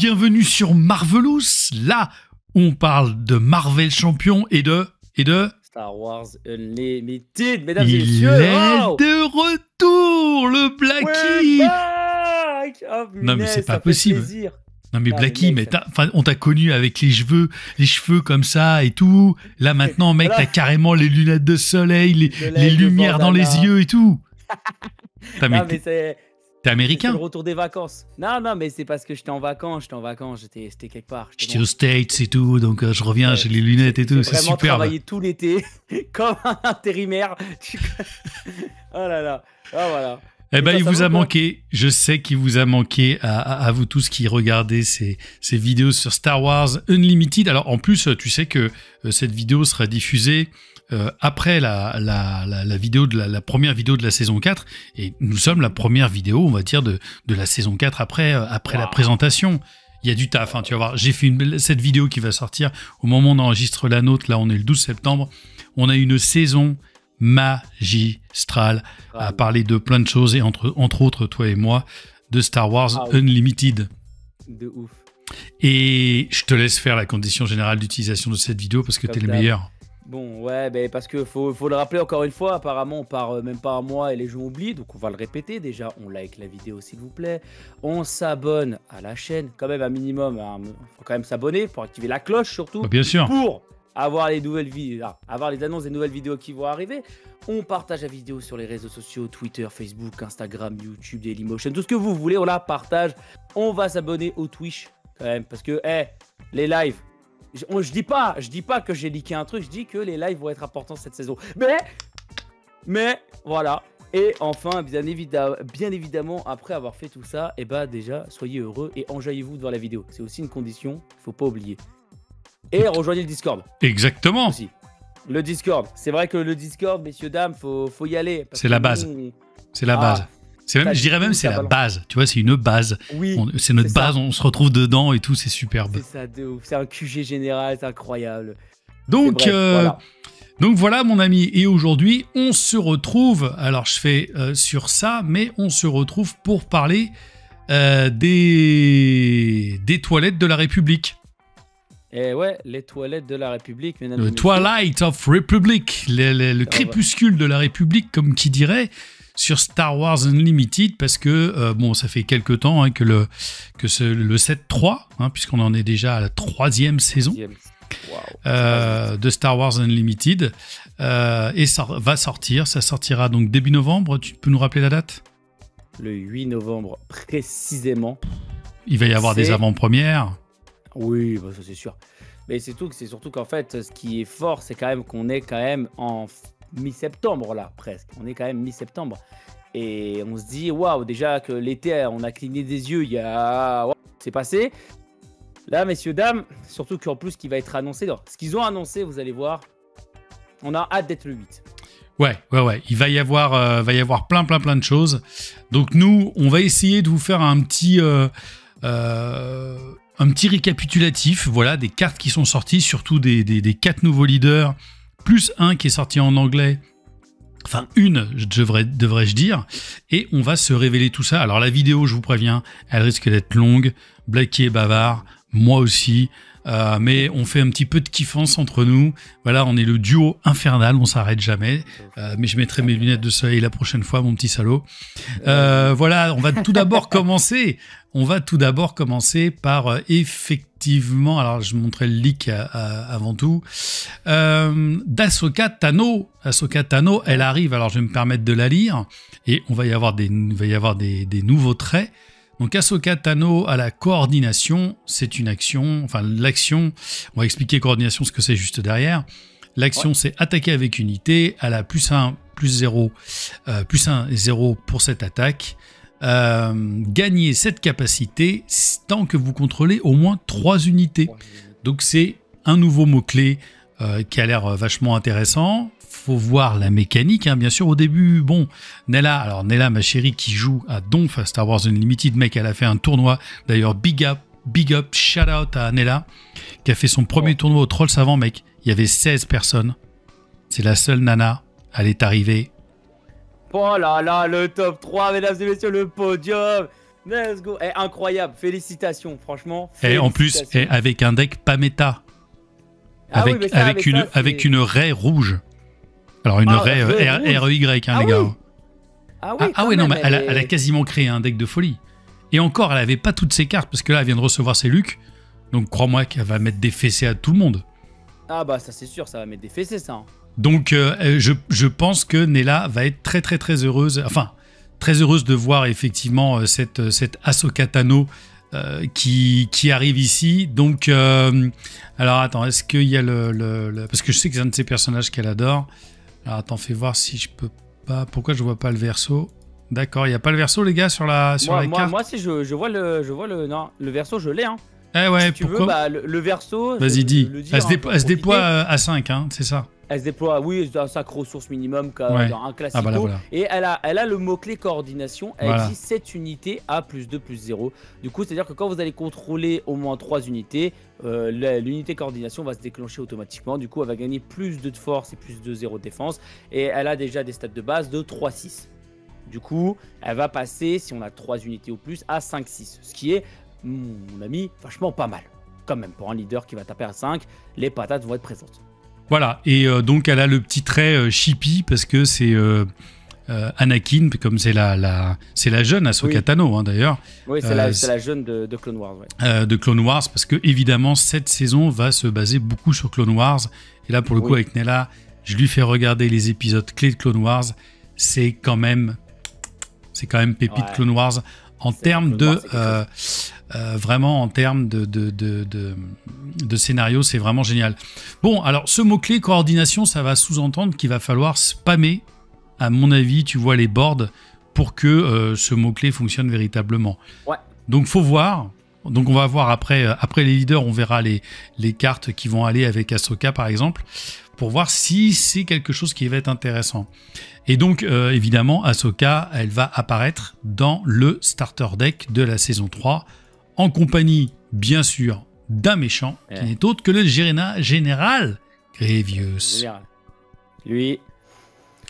bienvenue sur Marvelous. Là, on parle de Marvel Champion et de... Star Wars Unlimited, mesdames et Il messieurs. est de retour, le Blackie. Oh, Non mais c'est pas ça fait possible. plaisir. Non mais Ah, Blackie, mais mec, on t'a connu avec les cheveux comme ça et tout. Là maintenant, mec, Voilà. t'as carrément les lunettes de soleil, les Soleil, lumières le dans les bandana. yeux et tout. Putain, Non, mais mais c'est t'es c'est américain. le retour des vacances. Non, mais c'est parce que j'étais en vacances, c'était quelque part. J'étais aux States et tout, donc je reviens, j'ai les lunettes et tout, J'ai c'est vraiment superbe. travaillé tout l'été comme un intérimaire. Oh là là. Ah voilà. Eh ben, toi, il ça vous va a ou quoi manqué. Je sais qu'il vous a manqué à vous tous qui regardez ces vidéos sur Star Wars Unlimited. Alors, en plus, tu sais que cette vidéo sera diffusée après la vidéo de la première vidéo de la saison 4. Et nous sommes la première vidéo, on va dire, de la saison 4 après la présentation. Il y a du taf, hein, tu vas voir. J'ai fait cette vidéo qui va sortir au moment où on enregistre la nôtre. Là, on est le 12 septembre. On a une saison magistrale à parler de plein de choses et entre autres, toi et moi, de Star Wars Unlimited. De ouf. Et je te laisse faire la condition générale d'utilisation de cette vidéo parce que Comme t'es le d'hab. meilleur. Bon, ouais, parce que faut le rappeler encore une fois, apparemment on part même pas un mois et les gens oublient, donc on va le répéter déjà, on like la vidéo s'il vous plaît, on s'abonne à la chaîne, quand même un minimum, faut quand même s'abonner, pour activer la cloche surtout, Bah, bien sûr. pour avoir les nouvelles vidéos, avoir les annonces des nouvelles vidéos qui vont arriver. On partage la vidéo sur les réseaux sociaux, Twitter, Facebook, Instagram, YouTube, Dailymotion, tout ce que vous voulez, on la partage. On va s'abonner au Twitch quand même, parce que les lives, je dis pas que j'ai leaké un truc, je dis que les lives vont être importants cette saison. Mais voilà. Et enfin, bien évidemment, après avoir fait tout ça, déjà, soyez heureux et enjaillez-vous devant la vidéo. C'est aussi une condition, faut pas oublier. Et rejoignez le Discord. Exactement. Aussi. Le Discord. C'est vrai que le Discord, messieurs, dames, faut y aller. C'est la base. C'est la base. Je dirais même c'est la base. Tu vois, c'est une base. Oui. C'est notre base, on se retrouve dedans et tout, c'est superbe. C'est ça, de ouf. C'est un QG général, c'est incroyable. Donc, bref, voilà. Donc voilà, mon ami. Et aujourd'hui, on se retrouve. Alors, je fais sur ça, mais on se retrouve pour parler des toilettes de la République. Et ouais, les toilettes de la République, mesdames et Le messieurs. Twilight of Republic, le crépuscule de la République, comme qui dirait, sur Star Wars Unlimited, parce que, bon, ça fait quelques temps que le 7-3, puisqu'on en est déjà à la 3e saison de Star Wars Unlimited, et ça va sortir, ça sortira donc début novembre. Tu peux nous rappeler la date ? Le 8 novembre, précisément. Il va y avoir des avant-premières. Oui, bah ça c'est sûr. Mais c'est surtout qu'en fait, ce qui est fort, c'est quand même qu'on est quand même en mi-septembre là, presque. On est quand même mi-septembre. Et on se dit, waouh, déjà que l'été, on a cligné des yeux, c'est passé. Là, messieurs, dames, surtout qu'en plus, ce qui va être annoncé, ce qu'ils ont annoncé, vous allez voir, on a hâte d'être le 8. Ouais. Il va y avoir plein de choses. Donc nous, on va essayer de vous faire un petit récapitulatif, voilà, des cartes qui sont sorties, surtout des 4 nouveaux leaders, plus un qui est sorti en anglais. Enfin, devrais-je dire. Et on va se révéler tout ça. Alors la vidéo, je vous préviens, elle risque d'être longue. Blackie est bavard, moi aussi. Mais on fait un petit peu de kiffance entre nous. Voilà, on est le duo infernal, on s'arrête jamais. Mais je mettrai mes lunettes de soleil la prochaine fois, mon petit salaud. Voilà, on va tout d'abord commencer. On va tout d'abord commencer par effectivement, alors je montrais le leak avant tout, d'Ahsoka Tano. Ahsoka Tano, elle arrive, alors je vais me permettre de la lire, et il va y avoir des nouveaux traits. Donc Ahsoka Tano à la coordination, c'est une action, enfin l'action, on va expliquer coordination, ce que c'est juste derrière. L'action, c'est attaquer avec unité, elle a +1, +0, +1 et 0 pour cette attaque. Gagner cette capacité tant que vous contrôlez au moins 3 unités. Donc c'est un nouveau mot-clé qui a l'air vachement intéressant. Faut voir la mécanique, bien sûr. Au début, bon, Nella, ma chérie qui joue à Donf à Star Wars Unlimited, mec, elle a fait un tournoi. D'ailleurs, big up, shout out à Nella, qui a fait son premier tournoi au Troll Savant, mec. Il y avait 16 personnes. C'est la seule nana. Elle est arrivée. Oh là là, le top 3, mesdames et messieurs, le podium. Let's go. Incroyable, félicitations, franchement. Et en plus, avec un deck pas méta. Avec une raie rouge. Alors une raie REY, hein, les gars. Ah oui, non, mais elle a quasiment créé un deck de folie. Et encore, elle avait pas toutes ses cartes, parce que là, elle vient de recevoir ses Lucs. Donc crois-moi qu'elle va mettre des fessées à tout le monde. Ah bah ça c'est sûr, ça va mettre des fessées, ça. Hein. Donc je pense que Nella va être très très très heureuse. Enfin, très heureuse de voir effectivement cette Ahsoka Tano qui arrive ici. Donc, alors attends, est-ce qu'il y a parce que je sais que c'est un de ces personnages qu'elle adore. Alors attends, fais voir si je peux pas. Pourquoi je vois pas le verso? D'accord, il n'y a pas le verso, les gars, sur la carte. Moi, si je vois le verso, je l'ai. Hein. Eh ouais, si tu pourquoi veux, bah, le verso. Vas-y, dis. Elle se déploie à 5, hein, c'est ça. Elle se déploie, oui, à 5 ressources minimum, dans un classico. Ah bah là, voilà. Et elle a le mot-clé coordination. Elle voilà. dit 7 unités à +2/+0. Du coup, c'est-à-dire que quand vous allez contrôler au moins 3 unités, l'unité coordination va se déclencher automatiquement. Du coup, elle va gagner plus 2 de force et plus 2/0 de défense. Et elle a déjà des stats de base de 3-6. Du coup, elle va passer, si on a 3 unités ou plus, à 5-6. Ce qui est, mon ami, vachement pas mal. Quand même, pour un leader qui va taper à 5, les patates vont être présentes. Voilà, et donc elle a le petit trait chippy, parce que c'est Anakin, comme c'est la jeune Ahsoka Tano, hein, d'ailleurs. Oui, c'est la jeune de Clone Wars. Ouais. De Clone Wars, parce que évidemment, cette saison va se baser beaucoup sur Clone Wars. Et là, pour le coup, avec Nella, je lui fais regarder les épisodes clés de Clone Wars. C'est quand même pépite Clone Wars en termes de vraiment en termes de scénario, c'est vraiment génial. Bon, alors ce mot-clé coordination, ça va sous-entendre qu'il va falloir spammer, à mon avis, tu vois, les boards pour que ce mot-clé fonctionne véritablement. Ouais. Donc faut voir. Donc on va voir après les leaders, on verra les cartes qui vont aller avec Ahsoka par exemple, pour voir si c'est quelque chose qui va être intéressant. Et donc évidemment Ahsoka, elle va apparaître dans le starter deck de la saison 3, en compagnie bien sûr d'un méchant qui n'est autre que le général Grievous. Lui,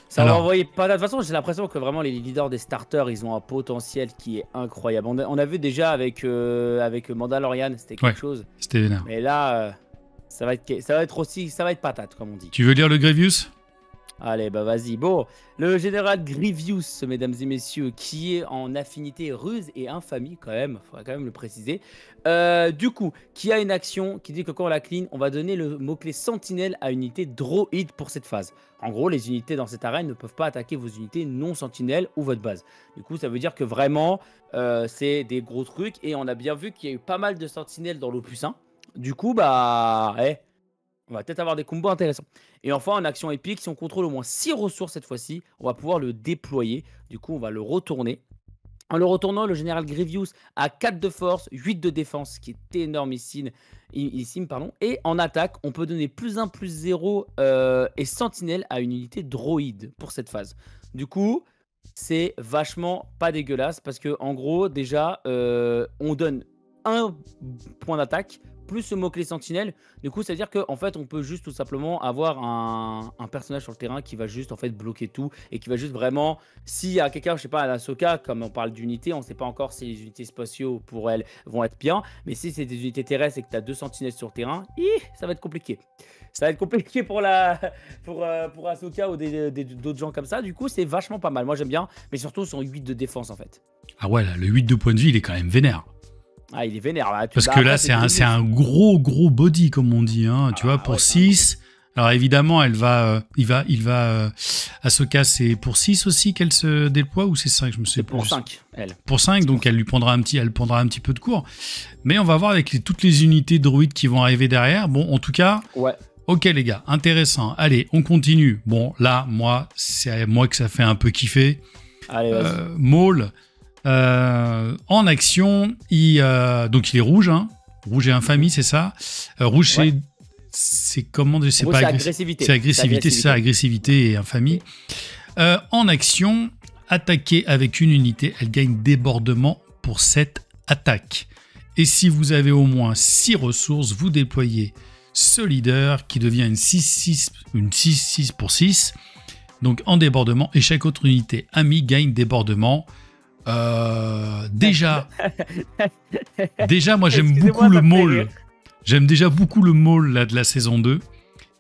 ça va envoyer pas. De toute façon, j'ai l'impression que vraiment les leaders des starters, ils ont un potentiel qui est incroyable. On a vu déjà avec Mandalorian, c'était quelque chose. C'était vénère. Mais là, ça va être patate, comme on dit. Tu veux lire le Grievous ? Allez, bah vas-y. Bon, le général Grievous, mesdames et messieurs, qui est en affinité ruse et infamie, quand même, il faudra quand même le préciser. Du coup, qui a une action qui dit que quand on la clean, on va donner le mot-clé sentinelle à une unité droïde pour cette phase. En gros, les unités dans cette arène ne peuvent pas attaquer vos unités non sentinelles ou votre base. Du coup, ça veut dire que vraiment, c'est des gros trucs. Et on a bien vu qu'il y a eu pas mal de sentinelles dans l'Opus 1. Du coup, bah, on va peut-être avoir des combos intéressants. Et enfin, en action épique, si on contrôle au moins 6 ressources cette fois-ci, on va pouvoir le déployer. Du coup, on va le retourner. En le retournant, le général Grievous a 4 de force, 8 de défense, ce qui est énormissime. Et en attaque, on peut donner +1/+0 et sentinelle à une unité droïde pour cette phase. Du coup, c'est vachement pas dégueulasse parce que en gros, déjà, on donne 1 point d'attaque plus ce mot-clé sentinelle. Du coup, c'est-à-dire qu'en fait, on peut juste tout simplement avoir un personnage sur le terrain qui va juste en fait bloquer tout et qui va juste vraiment, s'il y a quelqu'un, je sais pas, à Ahsoka, comme on parle d'unités, on sait pas encore si les unités spatiaux pour elles vont être bien, mais si c'est des unités terrestres et que tu as 2 sentinelles sur le terrain, ça va être compliqué. Ça va être compliqué pour Ahsoka ou d'autres gens comme ça. Du coup, c'est vachement pas mal. Moi, j'aime bien, mais surtout son 8 de défense en fait. Ah ouais, là, le 8 de point de vie, il est quand même vénère. Ah, il est vénère. Là. Parce que là, c'est un gros body, comme on dit. Hein. Tu vois, pour 6. Alors évidemment, Ahsoka, c'est pour 6 aussi qu'elle se déploie ou c'est 5, je me sais plus. Pour 5, elle. Pour 5, donc elle prendra un petit peu de cours. Mais on va voir avec toutes les unités droïdes qui vont arriver derrière. Bon, en tout cas, ok les gars, intéressant. Allez, on continue. Bon, là, c'est à moi que ça fait un peu kiffer. Allez, vas-y. Maul. En action, donc il est rouge, hein. Rouge et infamie, c'est ça. Rouge, c'est comment? C'est pas agressivité. C'est agressivité, c'est ça, agressivité et infamie. En action, attaquer avec une unité, elle gagne débordement pour cette attaque. Et si vous avez au moins 6 ressources, vous déployez ce leader qui devient une 6/6 pour 6. Donc en débordement, et chaque autre unité amie gagne débordement. Déjà, moi j'aime Excusez-moi, beaucoup le ça me fait maul. rire. J'aime déjà beaucoup le maul là, de la saison 2,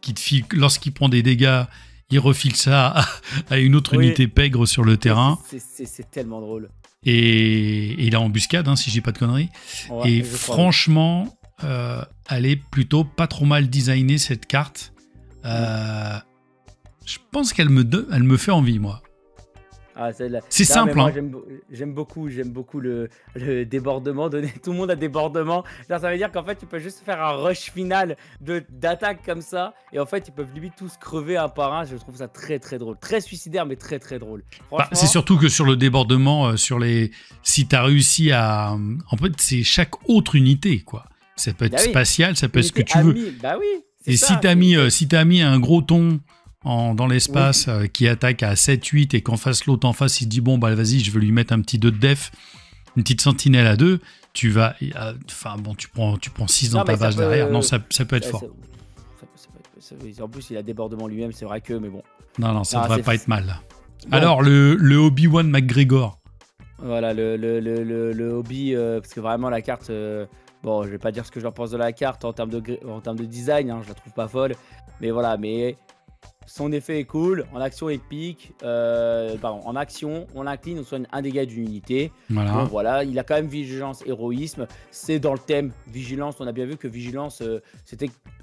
qui te file, lorsqu'il prend des dégâts, il refile ça à une autre Oui. unité pègre sur le terrain. C'est tellement drôle. Et il est en embuscade, hein, si je dis pas de conneries. Ouais, Et je crois, franchement, elle est plutôt pas trop mal designée, cette carte. Je pense qu'elle elle me fait envie, moi. Ah, C'est non, simple, mais moi, hein. j'aime beaucoup le débordement. Tout le monde a débordement. Genre, ça veut dire qu'en fait, tu peux juste faire un rush final d'attaque comme ça. Et en fait, ils peuvent limite tous crever un par un. Je trouve ça très très drôle. Très suicidaire, mais très très drôle. Bah, Franchement, c'est surtout que sur le débordement, si tu as réussi à... En fait, c'est chaque autre unité, quoi. Ça peut être bah oui, spatial, ça peut être ce que unité tu veux. amie. Bah oui, c'est Et ça. si t'as mis un gros ton dans l'espace qui attaque à 7-8 et qu'en face l'autre en face il dit bon bah vas-y je veux lui mettre un petit 2 de def, une petite sentinelle à 2, tu vas enfin bon tu prends 6 dans Non, ta mais ça base peut- derrière. Non, ça peut être ça- fort. En plus, il a débordement lui-même, c'est vrai que, mais bon. Non, ça Non, devrait c'est- pas être mal. Bon. Alors le Obi-Wan McGregor. Voilà, le hobby, parce que vraiment la carte, bon, je vais pas dire ce que j'en pense de la carte en termes de design, hein, je la trouve pas folle, mais voilà, mais son effet est cool, en action épique, en action, on l'incline, on soigne un dégât d'une unité. Voilà. Bon, voilà, il a quand même vigilance, héroïsme, c'est dans le thème vigilance, on a bien vu que vigilance,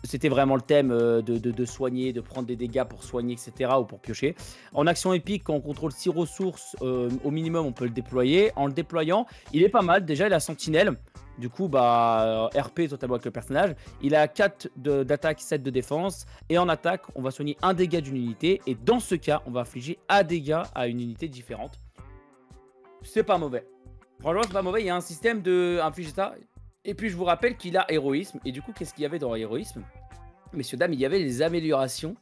c'était vraiment le thème de soigner, de prendre des dégâts pour soigner, etc., ou pour piocher. En action épique, quand on contrôle 6 ressources, au minimum, on peut le déployer. En le déployant, il est pas mal. Déjà, il a sentinelle. Du coup, RP totalement avec le personnage. Il a 4 d'attaque, 7 de défense. Et en attaque, on va soigner un dégât d'une unité. Et dans ce cas, on va infliger un dégât à une unité différente. C'est pas mauvais. Franchement, c'est pas mauvais. Il y a un système de infliger ça. Et puis, je vous rappelle qu'il a héroïsme. Et du coup, qu'est-ce qu'il y avait dans héroïsme? Messieurs, dames, il y avait les améliorations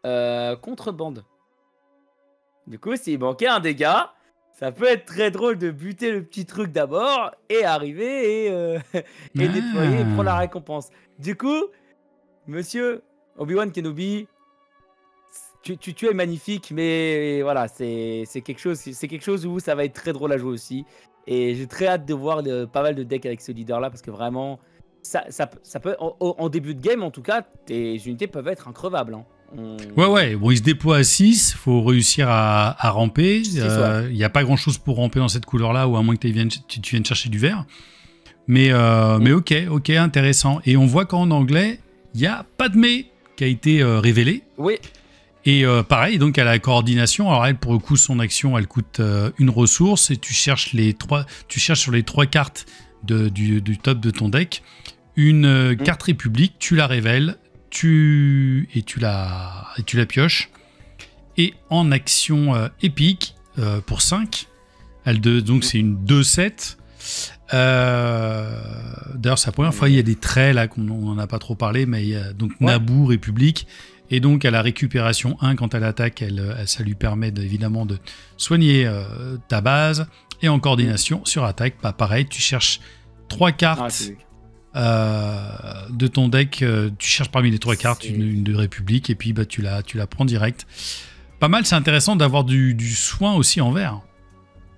contre bande. Du coup, s'il manquait un dégât, ça peut être très drôle de buter le petit truc d'abord et arriver et déployer et prendre la récompense. Du coup, monsieur Obi-Wan Kenobi, tu es magnifique, mais voilà, c'est quelque chose où ça va être très drôle à jouer aussi. Et j'ai très hâte de voir pas mal de decks avec ce leader-là parce que vraiment, ça peut, en début de game en tout cas, tes unités peuvent être increvables. Hein. Ouais, bon, il se déploie à 6, faut réussir à ramper. Il n'y a pas grand-chose pour ramper dans cette couleur-là, ou à moins que tu viennes chercher du vert. Mais ok, intéressant. Et on voit qu'en anglais, il y a Padmé qui a été révélé. Oui. Et pareil, donc à la coordination, alors elle, pour le coup, son action, elle coûte une ressource, et tu cherches sur les 3 cartes du top de ton deck une carte République, tu la révèles, tu la pioches. Et en action épique, pour 5, donc c'est une 2-7. D'ailleurs, c'est la première fois, il y a des traits là qu'on n'en a pas trop parlé, mais il y a donc Naboo, République. Et donc à la récupération 1, quand elle attaque, ça lui permet évidemment de soigner ta base. Et en coordination sur attaque, pareil, tu cherches 3 cartes de ton deck. Tu cherches parmi les 3 cartes une de République, et puis tu la prends direct. Pas mal, c'est intéressant d'avoir du soin aussi en vert.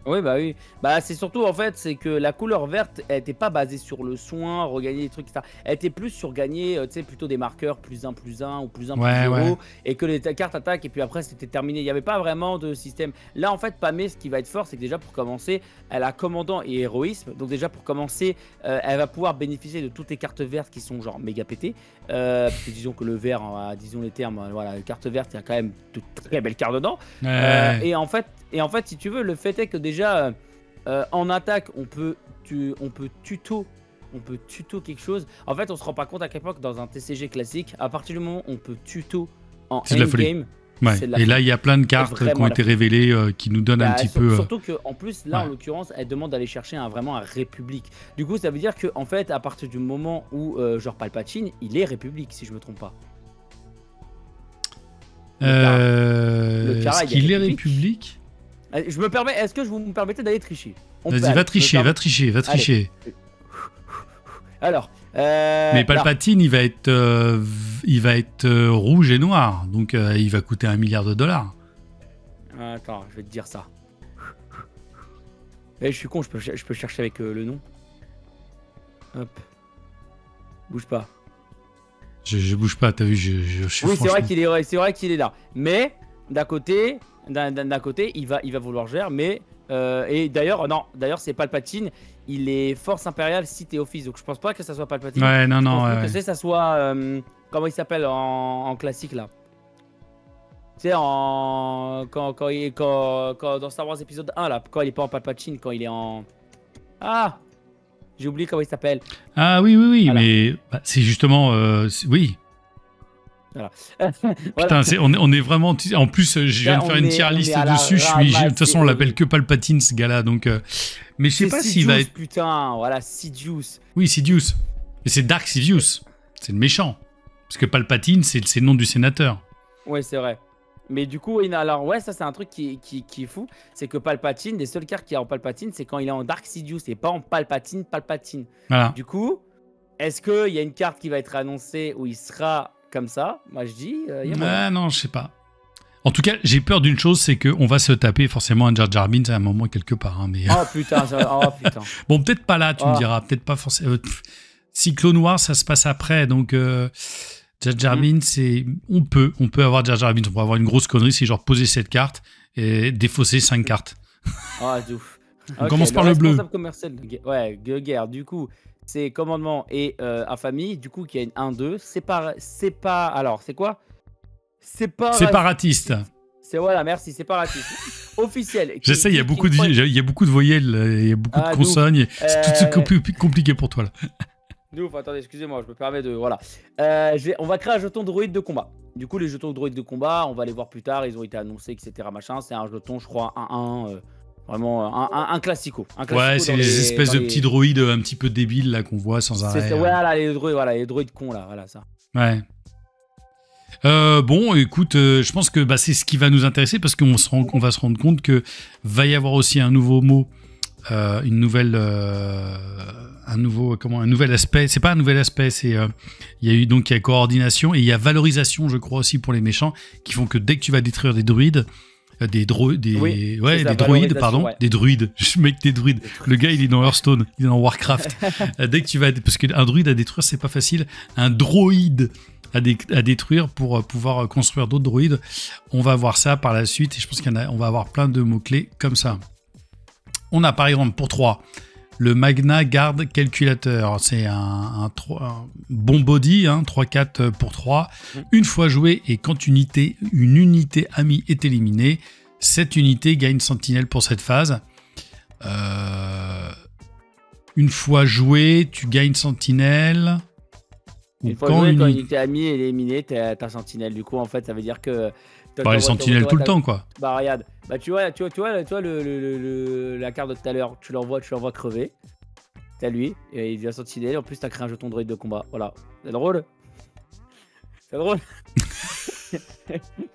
Oui, bah oui. Bah, c'est surtout, en fait, c'est que la couleur verte, elle était pas basée sur le soin, regagner des trucs, etc. Elle était plus sur gagner, tu sais, plutôt des marqueurs +1, +1 ou +1, +0, et que les cartes attaquent, et puis après, c'était terminé. Il n'y avait pas vraiment de système. Là, en fait, Padmé, ce qui va être fort, c'est que déjà, pour commencer, elle a commandant et héroïsme. Donc déjà, pour commencer, elle va pouvoir bénéficier de toutes les cartes vertes qui sont genre méga pétées. Parce que disons que le vert, disons les termes, voilà, les cartes vertes, il y a quand même de très belles cartes dedans. Et en fait, si tu veux, le fait est que déjà en attaque, on peut tuto quelque chose. En fait, on se rend pas compte à quel point que dans un TCG classique, à partir du moment où on peut tuto en endgame, c'est de la folie. Et là, il y a plein de cartes qui ont été révélées qui nous donnent un petit peu. Surtout qu'en plus, là, en l'occurrence, elle demande d'aller chercher vraiment un République. Du coup, ça veut dire qu'en fait, à partir du moment où, genre Palpatine, il est République, si je me trompe pas. Est-ce qu'il est République ? Je me permets, est-ce que vous me permettez d'aller tricher? Vas-y, va tricher. Alors, mais Palpatine, il va être rouge et noir, donc il va coûter $1 milliard. Attends, je vais te dire ça. Eh, je suis con, je peux chercher avec le nom. Hop. Bouge pas. Je bouge pas, t'as vu, je suis Oui, franchement... c'est vrai qu'il est là. Mais d'un côté, il va vouloir gérer. Mais et d'ailleurs, non, d'ailleurs c'est Palpatine. Il est Force impériale Sith et Office. Donc je pense pas que ça soit Palpatine. Ouais, non, Je non, pense ouais. que ça soit comment il s'appelle en classique là. Tu sais, quand dans Star Wars épisode 1 là, quand il est pas en Palpatine, quand il est en ah, j'ai oublié comment il s'appelle. Ah oui, oui, oui, Voilà. mais bah, c'est justement... oui. Voilà. Putain, on est vraiment... En plus, je viens de faire une tier list dessus. De toute façon, on l'appelle que Palpatine, ce gars-là. Donc, mais je sais pas s'il va être... Putain, voilà, Sidious. Oui, Sidious. Mais c'est Dark Sidious. C'est le méchant. Parce que Palpatine, c'est le nom du sénateur. Ouais, c'est vrai. Mais du coup, alors ouais, ça c'est un truc qui est fou. C'est que Palpatine, les seules cartes qu'il y a en Palpatine, c'est quand il est en Dark Sidious et pas en Palpatine. Voilà. Du coup, est-ce qu'il y a une carte qui va être annoncée où il sera comme ça? Moi je dis, il y a moyen. Non, je sais pas. En tout cas, j'ai peur d'une chose, c'est qu'on va se taper forcément un Jar Jar Binks à un moment quelque part. Hein, mais... Oh putain, oh putain. Bon, peut-être pas là, tu me diras. Peut-être pas forcément. Si Clone Wars, ça se passe après, donc Jar Jar Binks, on peut avoir Jar Jar Binks. On peut avoir une grosse connerie, c'est genre poser cette carte et défausser 5 cartes. Ah, de ouf. On commence par le bleu. Responsable commercial, ouais, guerre. Du coup, c'est commandement et infamie. Du coup, qui a une 1-2. Alors, c'est quoi? Séparatiste. C'est voilà, merci, séparatiste. Officiel. J'essaie, il y a beaucoup de voyelles, il y a beaucoup de consonnes. C'est tout compliqué pour toi là. Ouf, attendez, excusez-moi, je me permets de... Voilà. On va créer un jeton droïde de combat. Du coup, les jetons droïdes de combat, on va les voir plus tard. Ils ont été annoncés, etc. Machin. C'est un jeton, je crois, 1-1. Vraiment, un classico. Ouais, c'est les espèces de petits droïdes un petit peu débiles là qu'on voit sans arrêt. Voilà, les droïdes cons là, voilà ça. Ouais. Bon, écoute, je pense que c'est ce qui va nous intéresser parce qu'on va se rendre compte que va y avoir aussi un nouveau mot, un nouvel aspect. C'est pas un nouvel aspect, c'est il y a coordination et il y a valorisation, je crois aussi pour les méchants, qui font que dès que tu vas détruire des druides, des druides, je mec des druides. Le gars, il est dans Hearthstone, il est dans Warcraft. Dès que tu vas, parce qu'un druide à détruire, c'est pas facile. Un droïde à détruire pour pouvoir construire d'autres droïdes. On va voir ça par la suite et je pense on va avoir plein de mots-clés comme ça. On a par exemple pour 3 le Magna Guard Calculator. C'est un bon body, 3-4 pour 3. Une fois joué et quand une unité amie est éliminée, cette unité gagne sentinelle pour cette phase. Une fois joué, tu gagnes sentinelle. Une fois joué, quand une unité amie est éliminée, t'as sentinelle. Du coup, en fait, ça veut dire que... les sentinelles tout le temps, quoi. Bah, regarde. Bah, tu vois la carte de tout à l'heure, tu l'envoies crever. T'as lui, et il devient sentinelle. En plus, t'as créé un jeton droïde de combat. Voilà. C'est drôle. C'est drôle.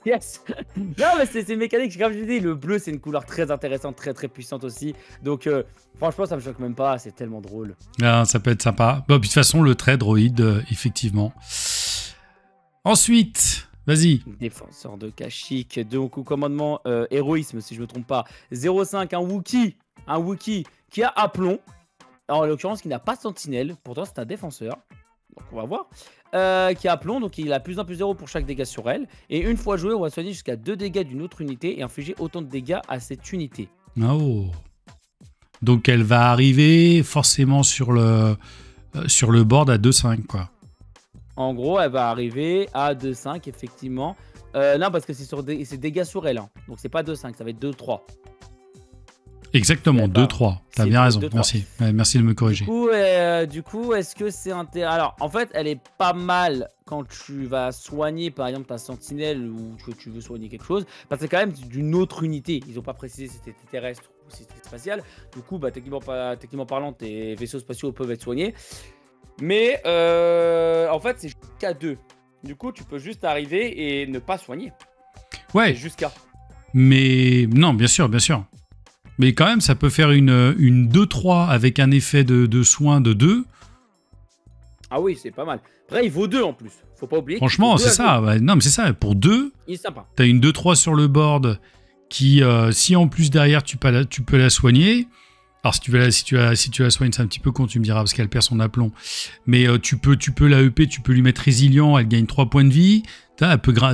Yes. Non, mais c'est mécanique. Comme je dis, le bleu, c'est une couleur très intéressante, très très puissante aussi. Donc, franchement, ça me choque même pas. C'est tellement drôle. Ah, ça peut être sympa. Bon, puis de toute façon, le trait droïde, effectivement. Ensuite... Vas-y. Défenseur de Kashyyyk, donc au commandement héroïsme, si je me trompe pas. 0,5, un Wookie qui a aplomb. En l'occurrence, qui n'a pas sentinelle. Pourtant, c'est un défenseur. Donc, on va voir. Qui a aplomb, donc il a plus 1, plus 0 pour chaque dégât sur elle. Et une fois joué, on va soigner jusqu'à 2 dégâts d'une autre unité et infliger autant de dégâts à cette unité. Oh. Donc, elle va arriver forcément sur le board à 2,5, quoi. En gros, elle va arriver à 2,5, effectivement. Non, parce que c'est dégâts sur elle. Hein. Donc, c'est pas 2,5, ça va être 2,3. Exactement, 2-3. T'as bien raison, merci. Ouais, merci de me corriger. Du coup, est-ce que c'est intéressant? Alors, en fait, elle est pas mal quand tu vas soigner, par exemple, ta sentinelle ou que tu veux soigner quelque chose. Parce que c'est quand même d'une autre unité. Ils n'ont pas précisé si c'était terrestre ou si c'était spatial. Du coup, techniquement parlant, tes vaisseaux spatiaux peuvent être soignés. Mais, en fait, c'est jusqu'à 2. Du coup, tu peux juste arriver et ne pas soigner. Ouais. Jusqu'à. Mais, non, bien sûr, bien sûr. Mais quand même, ça peut faire une 2-3 avec un effet de soin de 2. Ah oui, c'est pas mal. Après, il vaut 2 en plus. Faut pas oublier. Franchement, c'est ça. Ouais, non, mais c'est ça. Pour 2, il est sympa. T'as une 2-3 sur le board qui, si en plus derrière tu peux la soigner, Alors si tu la soignes, c'est un petit peu con, tu me diras, parce qu'elle perd son aplomb. Mais tu peux la EP, tu peux lui mettre résilient, elle gagne 3 points de vie.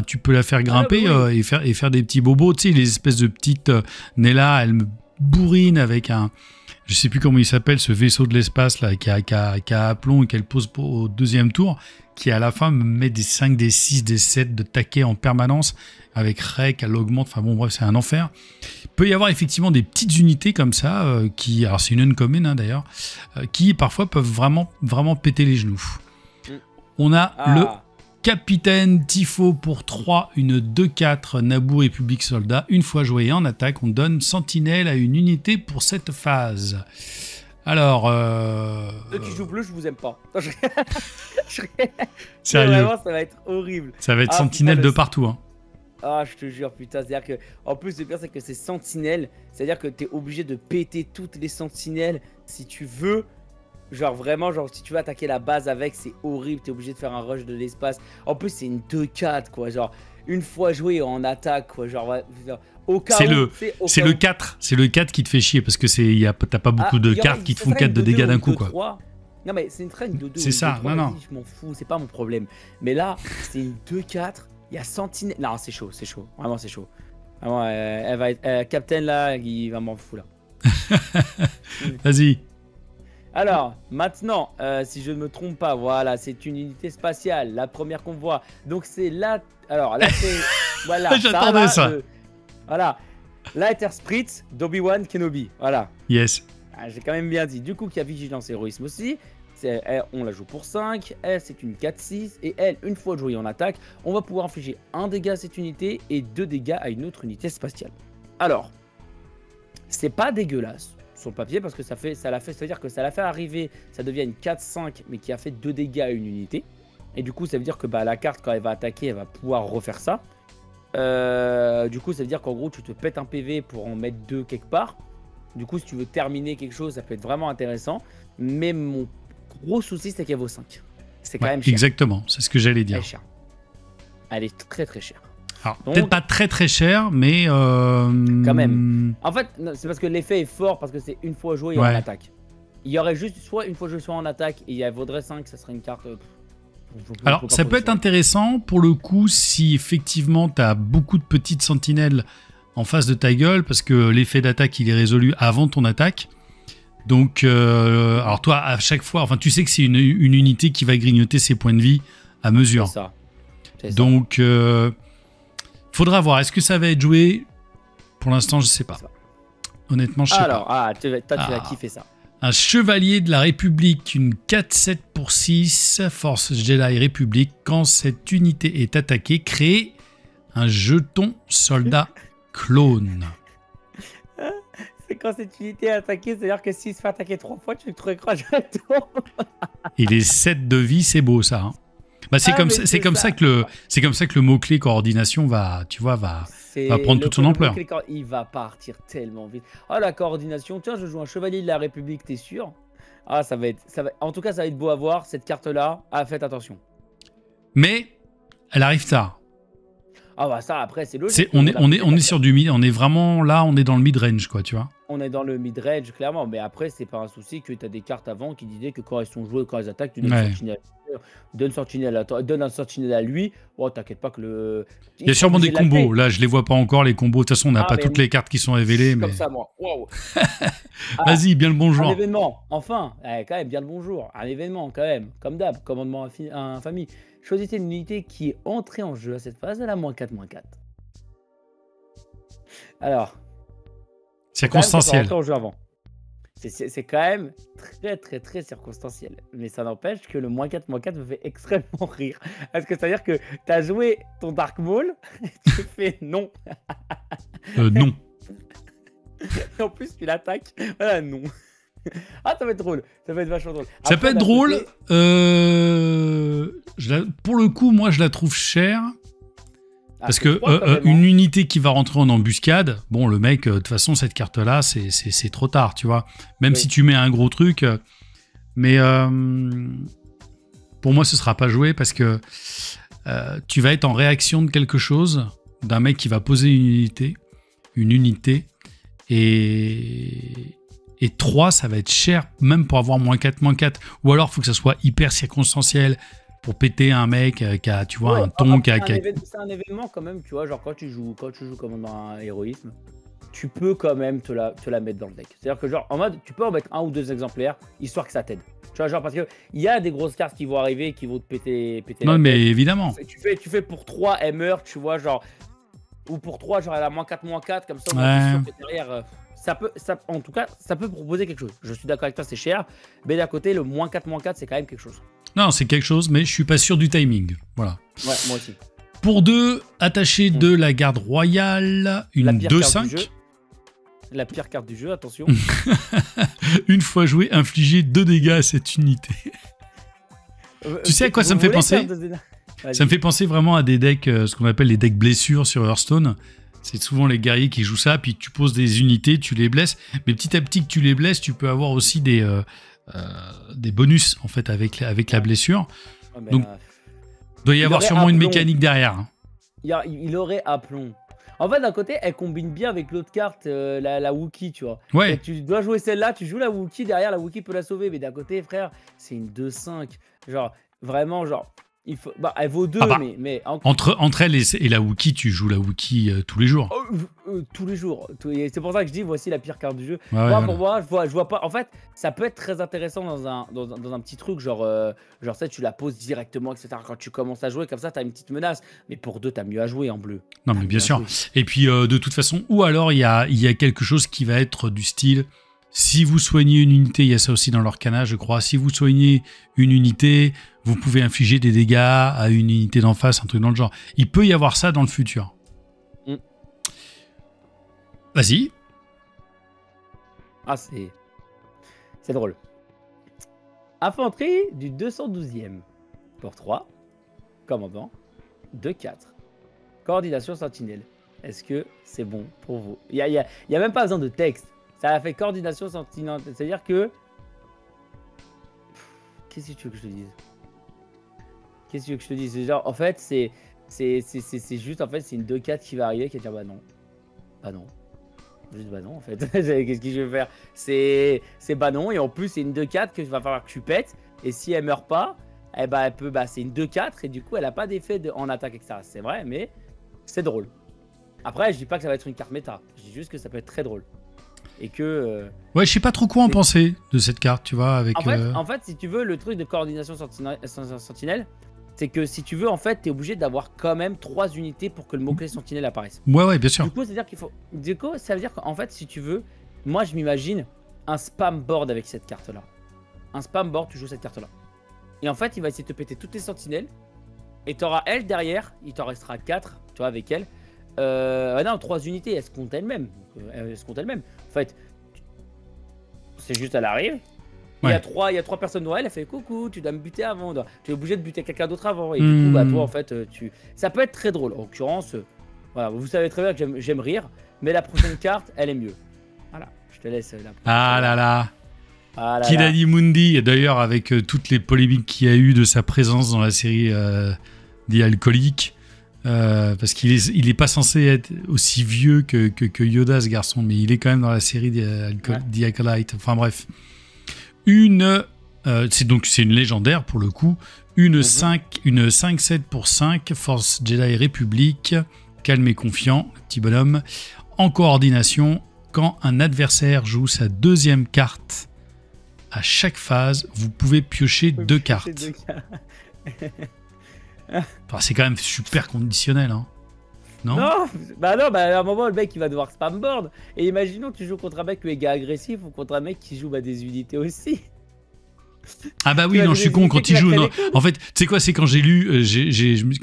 Tu peux la faire grimper et faire des petits bobos. Tu sais, les espèces de petites Nella, elle me bourrine avec un... Je sais plus comment il s'appelle, ce vaisseau de l'espace là, qui a aplomb et qu'elle pose au deuxième tour, qui à la fin me met des 5, des 6, des 7 de taquet en permanence, avec Rek, elle augmente, enfin bon bref, c'est un enfer. Il peut y avoir effectivement des petites unités comme ça, qui, alors c'est une uncommon d'ailleurs, qui parfois peuvent vraiment, vraiment péter les genoux. On a le Capitaine Tifo pour 3, une 2-4 Naboo République Soldat. Une fois joué en attaque, on donne Sentinelle à une unité pour cette phase. Alors... Ceux qui jouent bleu, je vous aime pas. Sérieux. Vraiment, ça va être horrible. Ça va être Sentinelle de partout. Hein. Ah, je te jure, putain. C'est-à-dire que, en plus, le pire, c'est que c'est Sentinelle. C'est-à-dire que t'es obligé de péter toutes les Sentinelles si tu veux. Genre vraiment, genre si tu veux attaquer la base avec, c'est horrible, t'es obligé de faire un rush de l'espace. En plus, c'est une 2-4 quoi, genre une fois joué en attaque quoi, genre au cas où... C'est le 4, c'est le 4 qui te fait chier parce que t'as pas beaucoup de cartes qui te font 4 de dégâts d'un coup quoi. 3. Non mais c'est une traîne de 2. C'est ça, non. Je m'en fous, c'est pas mon problème. Mais là, c'est une 2-4, il y a Sentinelle... Non, c'est chaud, vraiment c'est chaud. Vraiment, elle va être... Captain là, il va m'en foutre là. Vas-y. Alors, maintenant, si je ne me trompe pas, voilà, c'est une unité spatiale, la première qu'on voit. Donc, c'est là... Alors, là, c'est... Voilà, j'attendais ça. Voilà, l'Intersprit d'Obi-Wan Kenobi, voilà. Yes. Ah, j'ai quand même bien dit. Du coup, qu'il y a Vigilance Héroïsme aussi. Elle, on la joue pour 5. Elle, c'est une 4-6. Et elle, une fois jouée en attaque, on va pouvoir infliger 1 dégât à cette unité et 2 dégâts à une autre unité spatiale. Alors, c'est pas dégueulasse sur le papier parce que c'est-à-dire que ça l'a fait arriver, ça devient une 4-5 mais qui a fait 2 dégâts à une unité. Et du coup ça veut dire que la carte quand elle va attaquer elle va pouvoir refaire ça. Du coup ça veut dire qu'en gros tu te pètes un PV pour en mettre 2 quelque part. Du coup si tu veux terminer quelque chose ça peut être vraiment intéressant. Mais mon gros souci c'est qu'elle vaut 5. C'est quand même cher. Exactement, c'est ce que j'allais dire. Elle est chère. Elle est très très chère. Alors, peut-être pas très très cher, mais... Quand même. En fait, c'est parce que l'effet est fort, parce que c'est une fois joué et en attaque. Il y aurait juste soit une fois joué soit en attaque, et elle vaudrait 5, ça serait une carte... Alors, ça peut être intéressant, pour le coup, si effectivement tu as beaucoup de petites sentinelles en face de ta gueule, parce que l'effet d'attaque, il est résolu avant ton attaque. Donc, alors toi, à chaque fois, enfin, tu sais que c'est une unité qui va grignoter ses points de vie à mesure. C'est ça. Donc... faudra voir, est-ce que ça va être joué? Pour l'instant, je sais pas. Honnêtement, je sais pas. Alors, tu vas kiffer ça. Un chevalier de la République, une 4-7 pour 6, Force Jedi République. Quand cette unité est attaquée, créez un jeton soldat clone. C'est quand cette unité est attaquée, c'est-à-dire que s'il se fait attaquer 3 fois, tu te recroches un jeton. Et les 7 de vie, c'est beau ça. Hein. Bah, c'est comme ça que le mot-clé coordination va prendre toute son ampleur. Il va partir tellement vite. Ah, la coordination, tiens, je joue un chevalier de la République, t'es sûr? Ah, en tout cas, ça va être beau à voir, cette carte-là. Ah, faites attention. Mais, elle arrive tard. Ah bah ça, après, c'est logique. On est sur du mid, on est vraiment là, on est dans le mid-range, quoi, tu vois. On est dans le mid-range, clairement. Mais après, c'est pas un souci que tu as des cartes avant qui disaient que quand elles sont jouées, quand elles attaquent, tu donnes donne un sentinelle à lui. Oh, t'inquiète pas que le... Il y a sûrement des combos. Là, je les vois pas encore, les combos. De toute façon, on n'a pas toutes les cartes qui sont révélées. Mais... Comme ça, moi. Wow. Vas-y, bien le bonjour. Un événement, enfin. Quand même, bien le bonjour. Un événement, quand même. Comme d'hab, commandement infamie. Choisissez une unité qui est entrée en jeu à cette phase. Elle a -4/-4. Alors... Circonstanciel. C'est quand même très très très circonstanciel. Mais ça n'empêche que le -4/-4 me fait extrêmement rire. Parce que ça veut dire que tu as joué ton Dark Maul, tu fais non. Non. Et en plus tu l'attaques. Voilà, non. Ah, ça va être drôle. Ça va être vachement drôle. Ça peut être drôle. Pour le coup, moi je la trouve chère. Parce que une unité qui va rentrer en embuscade, bon, le mec, de toute façon, cette carte-là, c'est trop tard, tu vois. Même si tu mets un gros truc. Mais pour moi, ce sera pas joué parce que tu vas être en réaction de quelque chose, d'un mec qui va poser une unité, et Et 3, ça va être cher, même pour avoir -4. Ou alors, il faut que ça soit hyper circonstanciel pour péter un mec qui a, tu vois, un ton qui a... C'est un événement quand même, tu vois, genre quand tu joues comme dans un héroïsme, tu peux quand même te la mettre dans le deck. C'est-à-dire que genre, en mode, tu peux en mettre 1 ou 2 exemplaires, histoire que ça t'aide. Tu vois, genre, parce qu'il y a des grosses cartes qui vont arriver, qui vont te péter non, la mais tête. évidemment. Tu fais pour 3, elle meurt, tu vois, genre... Ou pour 3, genre elle a -4, comme ça, on Ouais. est sûr que derrière... en tout cas, ça peut proposer quelque chose. Je suis d'accord avec toi, c'est cher. Mais d'un côté, le -4, c'est quand même quelque chose. Non, c'est quelque chose, mais je suis pas sûr du timing. Voilà. Ouais, moi aussi. Pour 2, attaché de la garde royale, une La pire carte du 2-5. jeu. La pire carte du jeu, attention. Une fois joué, infliger 2 dégâts à cette unité. Tu sais à quoi ça me fait penser? Ça me fait penser vraiment à des decks, ce qu'on appelle les decks blessures sur Hearthstone. C'est souvent les guerriers qui jouent ça, puis tu poses des unités, tu les blesses. Mais petit à petit que tu les blesses, tu peux avoir aussi des bonus en fait avec la blessure. Ouais, donc, doit y avoir sûrement une mécanique derrière. Hein. Il aurait aplomb. En fait, d'un côté, elle combine bien avec l'autre carte, la Wookie, tu vois. Ouais. Et tu dois jouer celle-là, tu joues la Wookie, derrière, la Wookie peut la sauver. Mais d'un côté, frère, c'est une 2-5. Genre, vraiment, genre... elle vaut 2, mais entre elle et la Wookie, tu joues la Wookie tous les jours. Tous les jours. C'est pour ça que je dis, voici la pire carte du jeu. Ouais, pour moi, je vois pas. En fait, ça peut être très intéressant dans un petit truc, genre ça, tu la poses directement, etc. Quand tu commences à jouer, comme ça, t'as une petite menace. Mais pour 2, t'as mieux à jouer en bleu. Non, mais bien sûr. Et puis, de toute façon, ou alors, il y a quelque chose qui va être du style... Si vous soignez une unité, il y a ça aussi dans l'Orcana, je crois. Si vous soignez une unité, vous pouvez infliger des dégâts à une unité d'en face, un truc dans le genre. Il peut y avoir ça dans le futur. Vas-y. Ah, c'est drôle. Infanterie du 212e. Pour 3. Commandant. 2-4. Coordination sentinelle. Est-ce que c'est bon pour vous? Il y a même pas besoin de texte. Ça a fait coordination sentinelle. C'est-à-dire que... Qu'est-ce que tu veux que je te dise? Qu'est-ce que tu veux que je te dise? Genre, en fait, c'est juste, en fait, c'est une 2-4 qui va arriver qui va dire bah non. Bah non. Juste bah non, en fait. Qu'est-ce que je vais faire? C'est bah non. Et en plus, c'est une 2-4 que va falloir que tu pètes. Et si elle meurt pas, eh ben, elle peut... Bah, c'est une 2-4 et du coup, elle a pas d'effet en attaque, etc. C'est vrai, mais c'est drôle. Après, je dis pas que ça va être une carte méta. Je dis juste que ça peut être très drôle. Et que... Ouais, je sais pas trop quoi en penser de cette carte, tu vois, avec... En fait, si tu veux, le truc de coordination sentinelle, c'est que si tu veux, en fait, t'es obligé d'avoir quand même 3 unités pour que le mot-clé sentinelle apparaisse. Ouais, bien sûr. Du coup, c'est-à-dire qu'il faut... Du coup, ça veut dire qu'en fait, si tu veux, moi, je m'imagine un spam board avec cette carte-là. Un spam board, tu joues cette carte-là. Et en fait, il va essayer de te péter toutes tes sentinelles. Et t'auras elle derrière, il t'en restera 4, tu vois, avec elle. Non, 3 unités, elles se comptent elles-mêmes. En fait, c'est juste, elle arrive. Ouais. Il y a 3 personnes devant elle, elle fait coucou, tu dois me buter avant. Tu es obligé de buter quelqu'un d'autre avant. Et du coup, bah, toi, en fait, ça peut être très drôle. En l'occurrence, voilà, vous savez très bien que j'aime rire. Mais la prochaine carte, elle est mieux. Voilà, je te laisse la prochaine. Ah là là. Kidani Mundi, d'ailleurs, avec toutes les polémiques qu'il y a eu de sa présence dans la série The Alcoolique. Parce qu'il est pas censé être aussi vieux que Yoda, ce garçon, mais il est quand même dans la série The Acolyte. Enfin bref. C'est une légendaire pour le coup. Une 5-7 pour 5, Force Jedi République, calme et confiant, petit bonhomme. En coordination, quand un adversaire joue sa 2e carte, à chaque phase, vous pouvez piocher 2 cartes. Enfin, c'est quand même super conditionnel, hein. Non, à un moment, le mec, il va devoir spam board. Et imaginons que tu joues contre un mec méga agressif ou contre un mec qui joue des unités aussi. Ah bah oui, non, je suis con quand il joue. Non. En fait, tu sais quoi, c'est quand j'ai lu,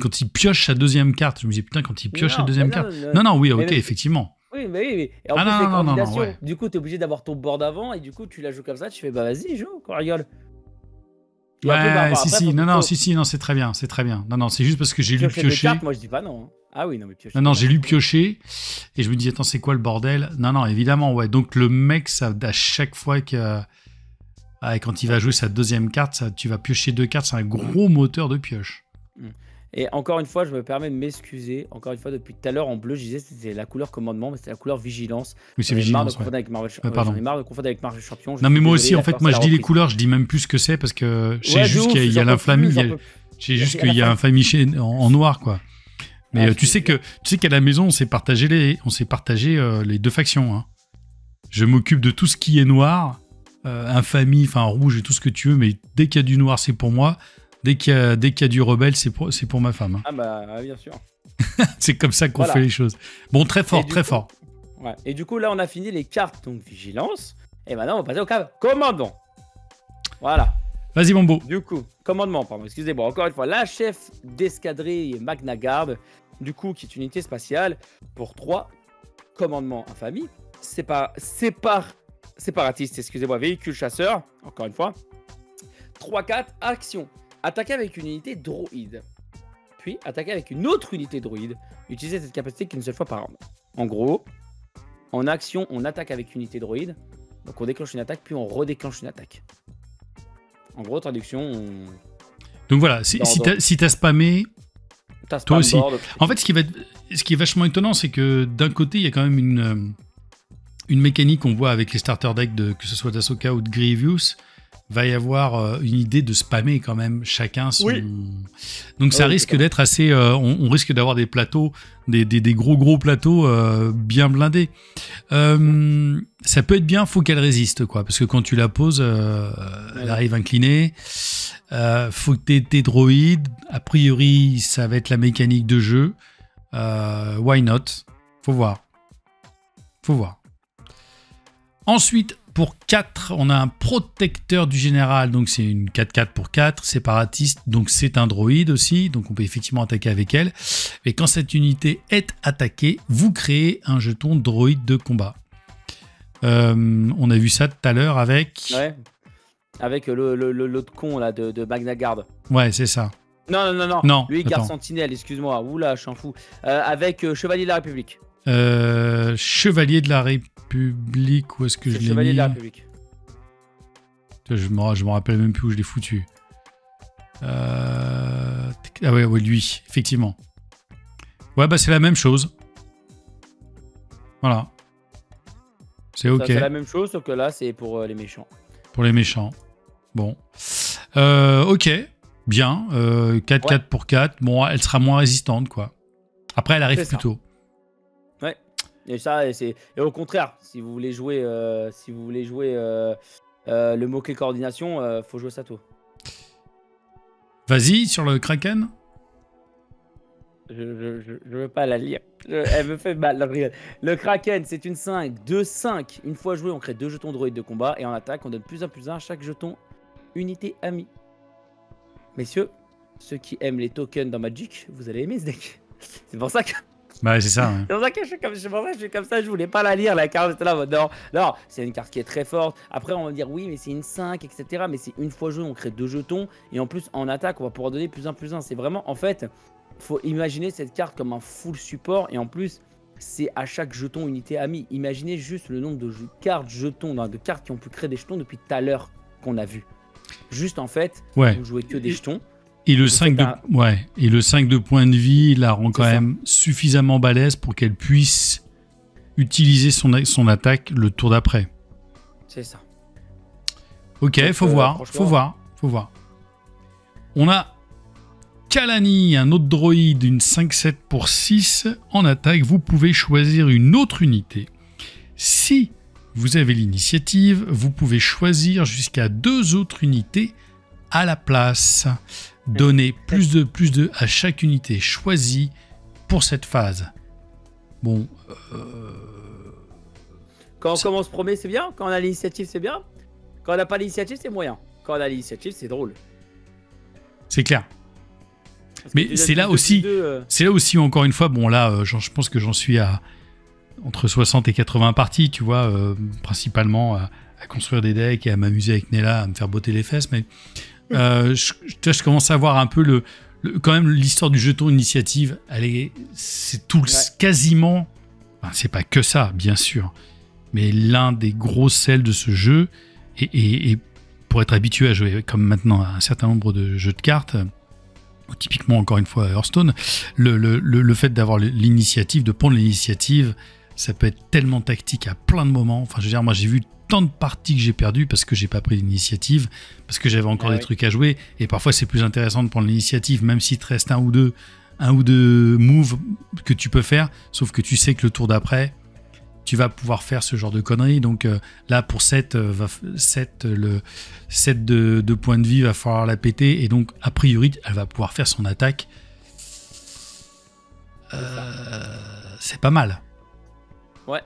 quand il pioche sa 2e carte, je me dis putain, quand il pioche sa 2e carte. Non, oui, ok, effectivement. Oui, mais et en plus, c'est coordination. Ouais. Du coup, t'es obligé d'avoir ton board avant et du coup, tu la joues comme ça, tu fais bah vas-y, joue, qu'on rigole. Ouais, non, c'est très bien, Non, c'est juste parce que j'ai lu piocher. Cartes, moi, je dis pas non. Ah oui, non, mais piocher. Non, j'ai lu piocher et je me dis attends, c'est quoi le bordel? Non, évidemment, ouais. Donc le mec, ça, à chaque fois quand il va jouer sa 2e carte, tu vas piocher 2 cartes, c'est un gros moteur de pioche. Et encore une fois, je me permets de m'excuser. Encore une fois, depuis tout à l'heure, en bleu, je disais que c'était la couleur commandement, mais c'était la couleur vigilance. Oui, c'est J'en ai marre de vigilance. Ouais. confondre avec Marvel, Pardon. j'en ai marre de confondre avec Marvel Champion. Non, mais moi désolé, aussi, en la fait, force, moi c'est je la dis les reprise. couleurs, je dis même plus ce que c'est parce que je sais Ouais, de juste ouf, qu'il y a j'en peux l'infamie, plus, il y a- j'en peux plus. je sais juste Il y a qu'il y a un l'infamie. famille en noir, quoi. Mais Ah, tu sais qu'à la maison, on s'est partagé les deux factions. Hein. Je m'occupe de tout ce qui est noir, infamie, enfin rouge et tout ce que tu veux, mais dès qu'il y a du noir, c'est pour moi. Dès qu'il y a du rebelle, c'est pour ma femme. Hein. Ah bah bien sûr. C'est comme ça qu'on Voilà. fait les choses. Bon, très fort, Et du très coup- fort. Ouais. Et du coup, là, on a fini les cartes, donc vigilance. Et maintenant, on va passer au cas commandement. Voilà. Vas-y, Mambo. Du coup, commandement, pardon, excusez-moi. Encore une fois, la chef d'escadrille Magna Guard, du coup, qui est une unité spatiale pour 3 commandements infamie, séparatiste, excusez-moi, véhicule chasseur, encore une fois. 3-4, action. Attaquer avec une unité droïde. Puis, attaquer avec une autre unité droïde. Utiliser cette capacité qu'une seule fois par round. En gros, en action, on attaque avec une unité droïde. Donc, on déclenche une attaque, puis on redéclenche une attaque. En gros, traduction, on... Donc voilà, Dans- si t'as spammé, T'as Toi spam aussi. board. En fait, ce qui est vachement étonnant, c'est que d'un côté, il y a quand même une mécanique qu'on voit avec les starter decks, que ce soit d'Ahsoka ou de Grievous. Va y avoir une idée de spammer quand même chacun son. Oui. Donc ça Oui, risque totalement. d'être assez. On risque d'avoir des plateaux, des gros plateaux bien blindés. Ça peut être bien, faut qu'elle résiste, quoi. Parce que quand tu la poses, elle arrive inclinée. Faut que tes droïdes. A priori, ça va être la mécanique de jeu. Why not? Faut voir. Ensuite, pour 4, on a un protecteur du général, donc c'est une 4-4 pour 4, séparatiste, donc c'est un droïde aussi, donc on peut effectivement attaquer avec elle. Et quand cette unité est attaquée, vous créez un jeton droïde de combat. On a vu ça tout à l'heure avec... Ouais. Avec l'autre con là de Magna Guard. Ouais, c'est ça. Non. Non, Lui, garde attends. sentinelle, excuse-moi. Oula, je suis fou. Avec Chevalier de la République. Chevalier de la République, où est-ce que je C'est l'ai Chevalier mis? de la République. Je me rappelle même plus où je l'ai foutu. Ah ouais, lui, effectivement. Ouais, bah c'est la même chose. Voilà. C'est ok C'est la même chose, sauf que là, c'est pour les méchants. pour les méchants. Bon. Ok, bien. 4-4 Ouais. pour 4. Bon, elle sera moins résistante, quoi. Après, elle arrive C'est ça. plus tôt. Et ça, et au contraire, si vous voulez jouer, le mot-clé coordination, faut jouer ça tôt. Vas-y, sur le Kraken. Je veux pas la lire. Elle me fait mal. Non, je rigole. Le Kraken, c'est une 5, 2-5. Une fois joué, on crée 2 jetons droïdes de combat. Et en attaque, on donne +1/+1 à chaque jeton unité amie. Messieurs, ceux qui aiment les tokens dans Magic, vous allez aimer ce deck. C'est pour ça que Bah, c'est ça. Ouais. c'est pour ça que je suis comme ça, je voulais pas la lire, la carte, j'étais là, non, c'est une carte qui est très forte. Après, on va dire, oui, mais c'est une 5, etc. Mais c'est une fois joué, on crée 2 jetons. Et en plus, en attaque, on va pouvoir donner +1/+1. C'est vraiment, en fait, faut imaginer cette carte comme un full support. Et en plus, c'est à chaque jeton unité amie. Imaginez juste le nombre de cartes jetons, de cartes qui ont pu créer des jetons depuis tout à l'heure qu'on a vu. Juste, en fait, Ouais. vous jouez que des jetons. Et le Vous 5 faites et le 5 de points de vie, il la rend quand C'est ça. même suffisamment balèze pour qu'elle puisse utiliser son attaque le tour d'après. C'est ça. Ok, Donc, faut voir. On a Kalani, un autre droïde, une 5-7 pour 6 en attaque. Vous pouvez choisir une autre unité. Si vous avez l'initiative, vous pouvez choisir jusqu'à 2 autres unités à la place. Donnez plus de à chaque unité choisie pour cette phase. Bon, Quand on commence premier, c'est bien. Quand on a l'initiative, c'est bien. Quand on n'a pas l'initiative, c'est moyen. Quand on a l'initiative, c'est drôle. c'est clair. Parce que Mais tu c'est donnes là plus de aussi- plus de, C'est là aussi, encore une fois, bon là, je pense que j'en suis à entre 60 et 80 parties, tu vois, principalement à construire des decks et à m'amuser avec Nella, à me faire botter les fesses, mais je commence à voir un peu quand même l'histoire du jeton initiative, c'est tout quasiment, enfin, c'est pas que ça, bien sûr, mais l'un des gros sels de ce jeu, et pour être habitué à jouer comme maintenant à un certain nombre de jeux de cartes, typiquement encore une fois Hearthstone, le fait d'avoir l'initiative, de prendre l'initiative, ça peut être tellement tactique à plein de moments. Enfin, je veux dire, moi j'ai vu tant de parties que j'ai perdues parce que j'ai pas pris l'initiative, parce que j'avais encore des trucs à jouer, et parfois c'est plus intéressant de prendre l'initiative, même s'il te reste un ou deux moves que tu peux faire, sauf que tu sais que le tour d'après, tu vas pouvoir faire ce genre de conneries. Donc là, pour 7, le 7 de points de vie, il va falloir la péter, et donc a priori, elle va pouvoir faire son attaque. C'est pas mal. Ouais.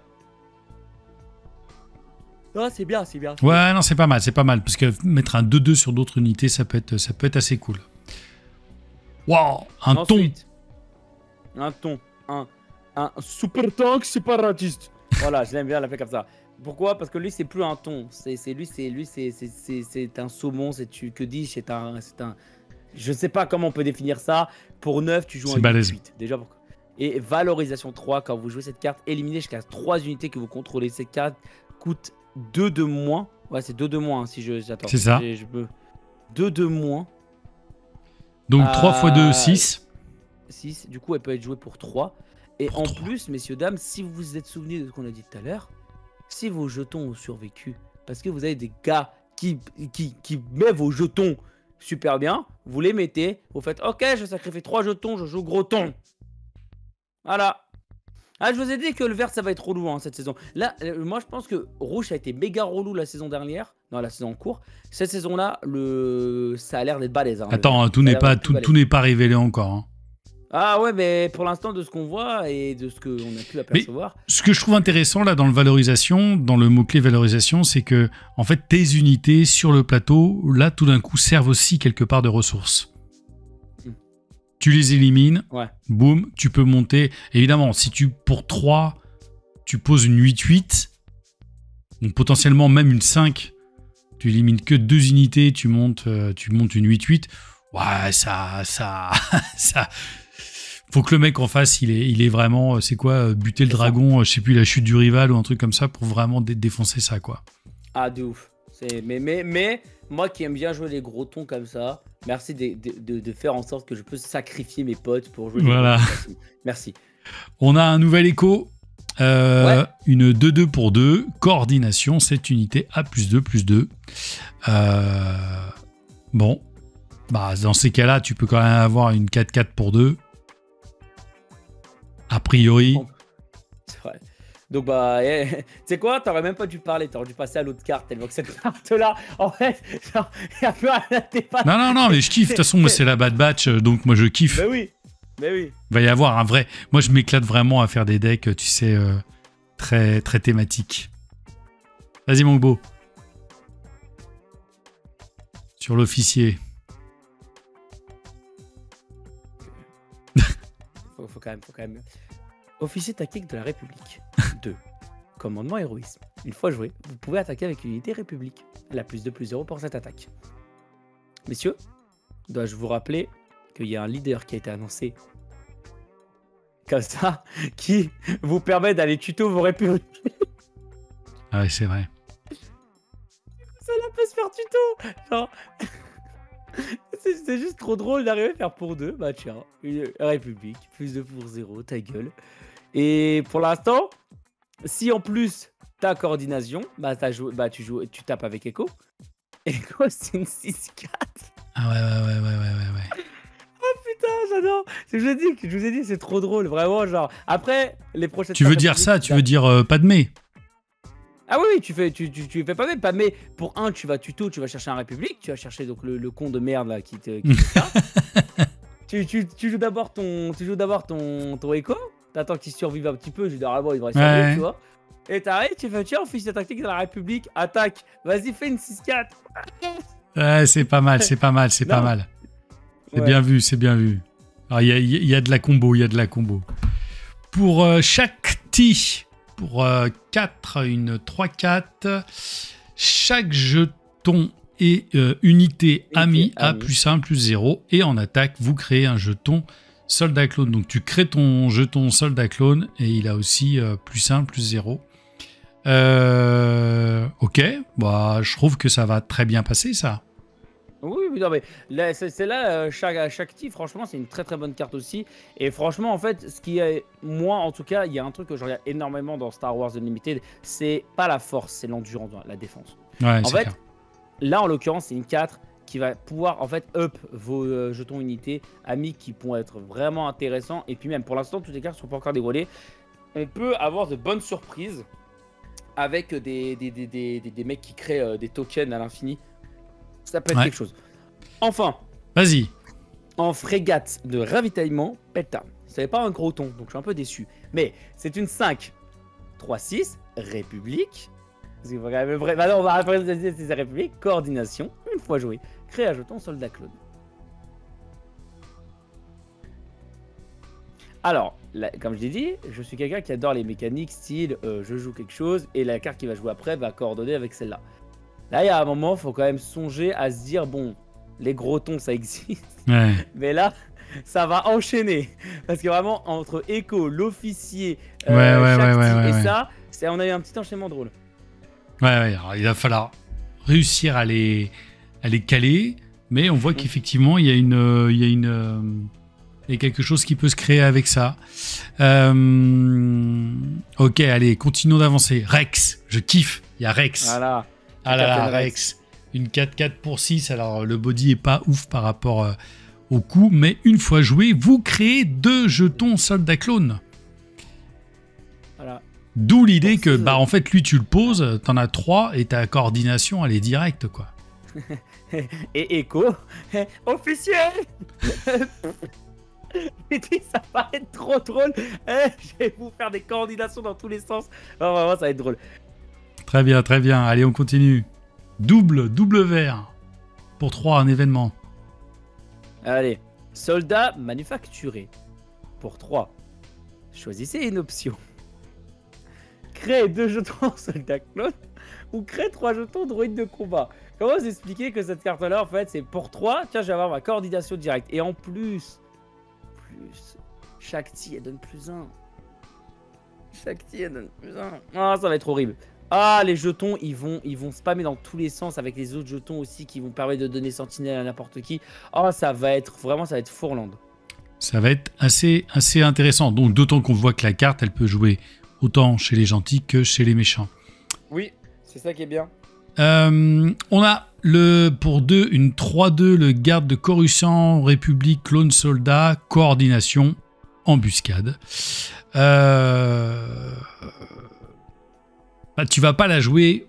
Oh, c'est bien. Ouais, non, c'est pas mal, parce que mettre un 2-2 sur d'autres unités, ça peut être assez cool. Waouh, un super tank séparatiste. Voilà, je l'aime bien l'appeler comme ça. Pourquoi? Parce que lui, c'est plus un thon. C'est un saumon. Que dis-je? C'est un. Je sais pas comment on peut définir ça. Pour 9, tu joues en 8. Déjà pourquoi? Et valorisation 3, quand vous jouez cette carte, éliminez jusqu'à 3 unités que vous contrôlez. Cette carte coûte 2 de moins. Ouais, c'est 2 de moins si j'attends. C'est ça. 2 de moins. Donc 3 x 2, 6. 6. Du coup, elle peut être jouée pour 3. Et en plus, messieurs, dames, si vous vous êtes souvenu de ce qu'on a dit tout à l'heure, si vos jetons ont survécu, parce que vous avez des gars qui mettent vos jetons super bien, vous les mettez, vous faites ok, je sacrifie 3 jetons, je joue gros ton. Voilà. Ah, je vous ai dit que le vert ça va être relou cette saison. Là, moi je pense que rouge a été méga relou la saison dernière, non la saison en cours. Cette saison-là, ça a l'air d'être balèze. Attends, tout n'est pas révélé encore. Hein. Ah ouais, mais pour l'instant, de ce qu'on voit et de ce qu'on a pu apercevoir. Mais ce que je trouve intéressant là dans le valorisation, dans le mot-clé valorisation, c'est que en fait tes unités sur le plateau, là tout d'un coup servent aussi quelque part de ressources. Tu les élimines, boum, tu peux monter. Évidemment, si pour 3, tu poses une 8-8, donc potentiellement même une 5, tu élimines que 2 unités, tu montes une 8-8, ouais, ça faut que le mec en face, il est vraiment, c'est quoi, buter le dragon, je sais plus, la chute du rival ou un truc comme ça pour vraiment défoncer ça, quoi. Ah, de ouf. Mais moi qui aime bien jouer les gros tons comme ça, merci de faire en sorte que je peux sacrifier mes potes pour jouer. Voilà. Merci. On a un nouvel écho. Une 2-2 pour 2. Coordination, cette unité A +2/+2. Bon. Bah, dans ces cas-là, tu peux quand même avoir une 4-4 pour 2. A priori. C'est vrai. Donc bah, tu sais quoi, t'aurais même pas dû parler, t'aurais dû passer à l'autre carte, tellement que cette carte-là, en fait, genre, y a plus rien à débattre. Non, mais je kiffe, de toute façon, moi c'est la Bad Batch, donc moi je kiffe. Mais oui. Il va y avoir un vrai... Moi je m'éclate vraiment à faire des decks, tu sais, très, très thématiques. Vas-y mon beau. Sur l'officier. Faut quand même... Officier tactique de la République. 2. Commandement héroïsme. Une fois joué, vous pouvez attaquer avec une unité République. Elle a +2/+0 pour cette attaque. Messieurs, dois-je vous rappeler qu'il y a un leader qui a été annoncé comme ça, qui vous permet d'aller tuto vos républiques. Ah ouais, c'est vrai. Ça là peut se faire tuto. Genre... C'est juste trop drôle d'arriver à faire pour 2. Bah tiens, une République, +2/0, ta gueule. Et pour l'instant, si en plus t'as coordination, bah, tu tapes avec Echo. Echo, c'est une 6-4. Ah ouais. Oh putain, j'adore. Je vous ai dit, c'est trop drôle, vraiment. Genre, après, les prochaines. Tu veux dire ça? Tu veux dire Padmé? Ah oui, tu fais pas Padmé. Pour 1, tu vas tuto, tu vas chercher un République, tu vas chercher donc le con de merde là qui te fait ça. tu joues d'abord ton Echo. T'attends qu'il survive un petit peu, il devrait survivre, tu vois. Et t'arrives, tu fais tiens, officier tactique de la République, attaque, vas-y, fais une 6-4. Ouais, c'est pas mal. C'est bien vu, c'est bien vu. Alors, il y a de la combo, Pour chaque T, pour 4, une 3-4, chaque jeton et unité amie a +1/+0, et en attaque, vous créez un jeton soldat clone. Donc tu crées ton jeton soldat clone et il a aussi +1/+0. Ok, bah, je trouve que ça va très bien passer ça. Oui, oui, non, mais là, c'est là, Shakti, franchement, c'est une très très bonne carte aussi. Et franchement, en fait, ce qui est, moi en tout cas, il y a un truc que je regarde énormément dans Star Wars Unlimited, c'est pas la force, c'est l'endurance, la défense. Ouais, En c'est fait, clair. là, en l'occurrence, c'est une 4 qui va pouvoir en fait up vos jetons unités amis qui pourront être vraiment intéressants. Et puis même, pour l'instant, toutes les cartes sont pas encore dévoilées. On peut avoir de bonnes surprises avec des mecs qui créent des tokens à l'infini. Ça peut être quelque chose. Enfin, vas-y. En frégate de ravitaillement, Pelta. C'est pas un gros ton, donc je suis un peu déçu. Mais c'est une 5, 3-6, République. Bah non, on va représenter ces République. Coordination, une fois joué. Crée un jeton soldat clone. Alors, là, comme je l'ai dit, je suis quelqu'un qui adore les mécaniques, style je joue quelque chose et la carte qui va jouer après va coordonner avec celle-là. Là, il y a un moment, il faut quand même songer à se dire, bon, les gros tons, ça existe. Ouais. Mais là, ça va enchaîner. Parce que vraiment, entre Echo, l'officier, ouais, et ça, on a eu un petit enchaînement drôle. Ouais, alors, il va falloir réussir à les caler, mais on voit qu'effectivement, il y a quelque chose qui peut se créer avec ça. Ok, allez, continuons d'avancer. Rex, je kiffe. Il y a Rex. Voilà. Ah là là, Rex. Une 4-4 pour 6. Alors, le body est pas ouf par rapport au coup, mais une fois joué, vous créez 2 jetons soldat clone. Voilà. D'où l'idée que, bah, en fait, lui, tu le poses, t'en as 3 et ta coordination, elle est directe, quoi. Et Echo, officiel. Et puis, ça va être trop drôle. Je vais vous faire des coordinations dans tous les sens. Non, vraiment, ça va être drôle. Très bien, très bien. Allez, on continue. Double vert. Pour 3, un événement. Allez. Soldat manufacturé. Pour 3. Choisissez une option. Créez 2 jetons soldat clone ou créez 3 jetons droïde de combat. Comment vous expliquer que cette carte-là, en fait, c'est pour 3. Tiens, je vais avoir ma coordination directe. Et en plus, Shakti, elle donne +1. Shakti, elle donne +1. Ah, ça va être horrible. Ah, les jetons, ils vont spammer dans tous les sens avec les autres jetons aussi qui vont permettre de donner sentinelle à n'importe qui. Oh, ça va être Fourland. Ça va être assez intéressant. Donc, d'autant qu'on voit que la carte, elle peut jouer autant chez les gentils que chez les méchants. Oui, c'est ça qui est bien. On a pour 2, une 3-2, le garde de Coruscant, République, clone soldat, coordination, embuscade. Bah, tu vas pas la jouer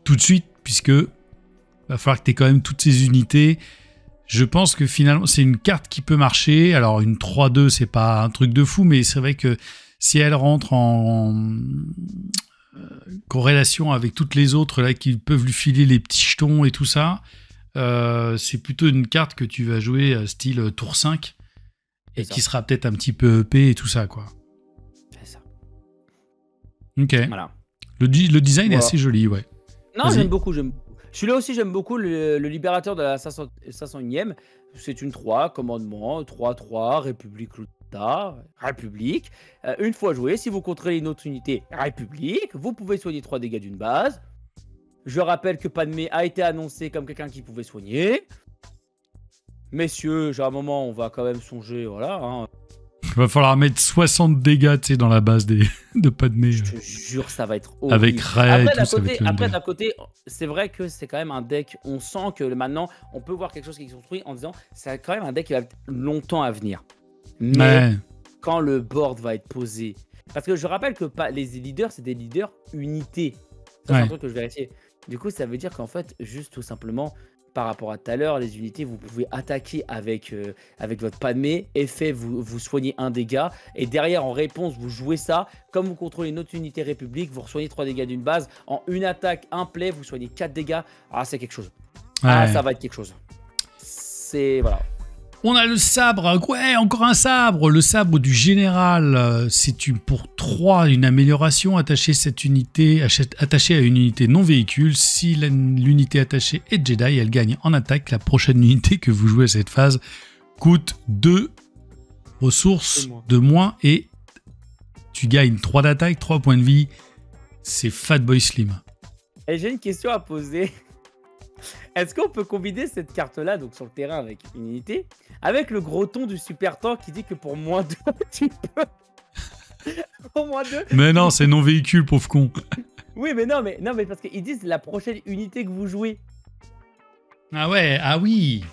tout de suite, puisque va falloir que tu aies quand même toutes ces unités. Je pense que finalement, c'est une carte qui peut marcher. Alors, une 3-2, c'est pas un truc de fou, mais c'est vrai que si elle rentre en corrélation avec toutes les autres là qui peuvent lui filer les petits jetons et tout ça, c'est plutôt une carte que tu vas jouer style tour 5 et qui sera peut-être un petit peu EP et tout ça, quoi. C'est ça. Ok. Voilà. Le design est assez joli, ouais. Non, j'aime beaucoup. Celui-là aussi, j'aime beaucoup le libérateur de la 501e. C'est une 3, commandement, 3-3, République République. Une fois joué, si vous contrôlez une autre unité République, vous pouvez soigner 3 dégâts d'une base. Je rappelle que Padmé a été annoncé comme quelqu'un qui pouvait soigner. Messieurs, j'ai un moment, on va quand même songer, voilà. Hein. Il va falloir mettre 60 dégâts, tu sais, dans la base de Padmé. Je te jure, ça va être horrible. Avec Ray et tout, ça va être Après, d'un côté, c'est vrai que c'est quand même un deck, on sent que maintenant, on peut voir quelque chose qui est construit en disant, c'est quand même un deck qui va être longtemps à venir. Mais quand le board va être posé, parce que je rappelle que les leaders, c'est des leaders unités. Ça, c'est un truc que je vérifiais. Du coup, ça veut dire qu'en fait, juste tout simplement, par rapport à tout à l'heure, les unités, vous pouvez attaquer avec votre Padmé, effet, vous soignez un dégât, et derrière, en réponse, vous jouez ça. Comme vous contrôlez une autre unité République, vous resoignez 3 dégâts d'une base. En une attaque, un play, vous soignez 4 dégâts. Ah, c'est quelque chose. Ah, ça va être quelque chose. C'est... Voilà. On a le sabre, ouais, encore un sabre. Le sabre du général, c'est pour 3 une amélioration. Attacher cette unité, attachée à une unité non véhicule. Si l'unité attachée est Jedi, elle gagne en attaque. La prochaine unité que vous jouez à cette phase coûte 2 ressources de moins et tu gagnes 3 d'attaque, 3 points de vie. C'est Fatboy Slim. Et j'ai une question à poser. Est-ce qu'on peut combiner cette carte-là, donc sur le terrain avec une unité, avec le gros ton du super tank qui dit que pour moins 2, tu peux. Pour moins 2. Mais non, c'est non véhicule, pauvre con. Oui, mais non, mais parce qu'ils disent la prochaine unité que vous jouez. Ah ouais, ah oui.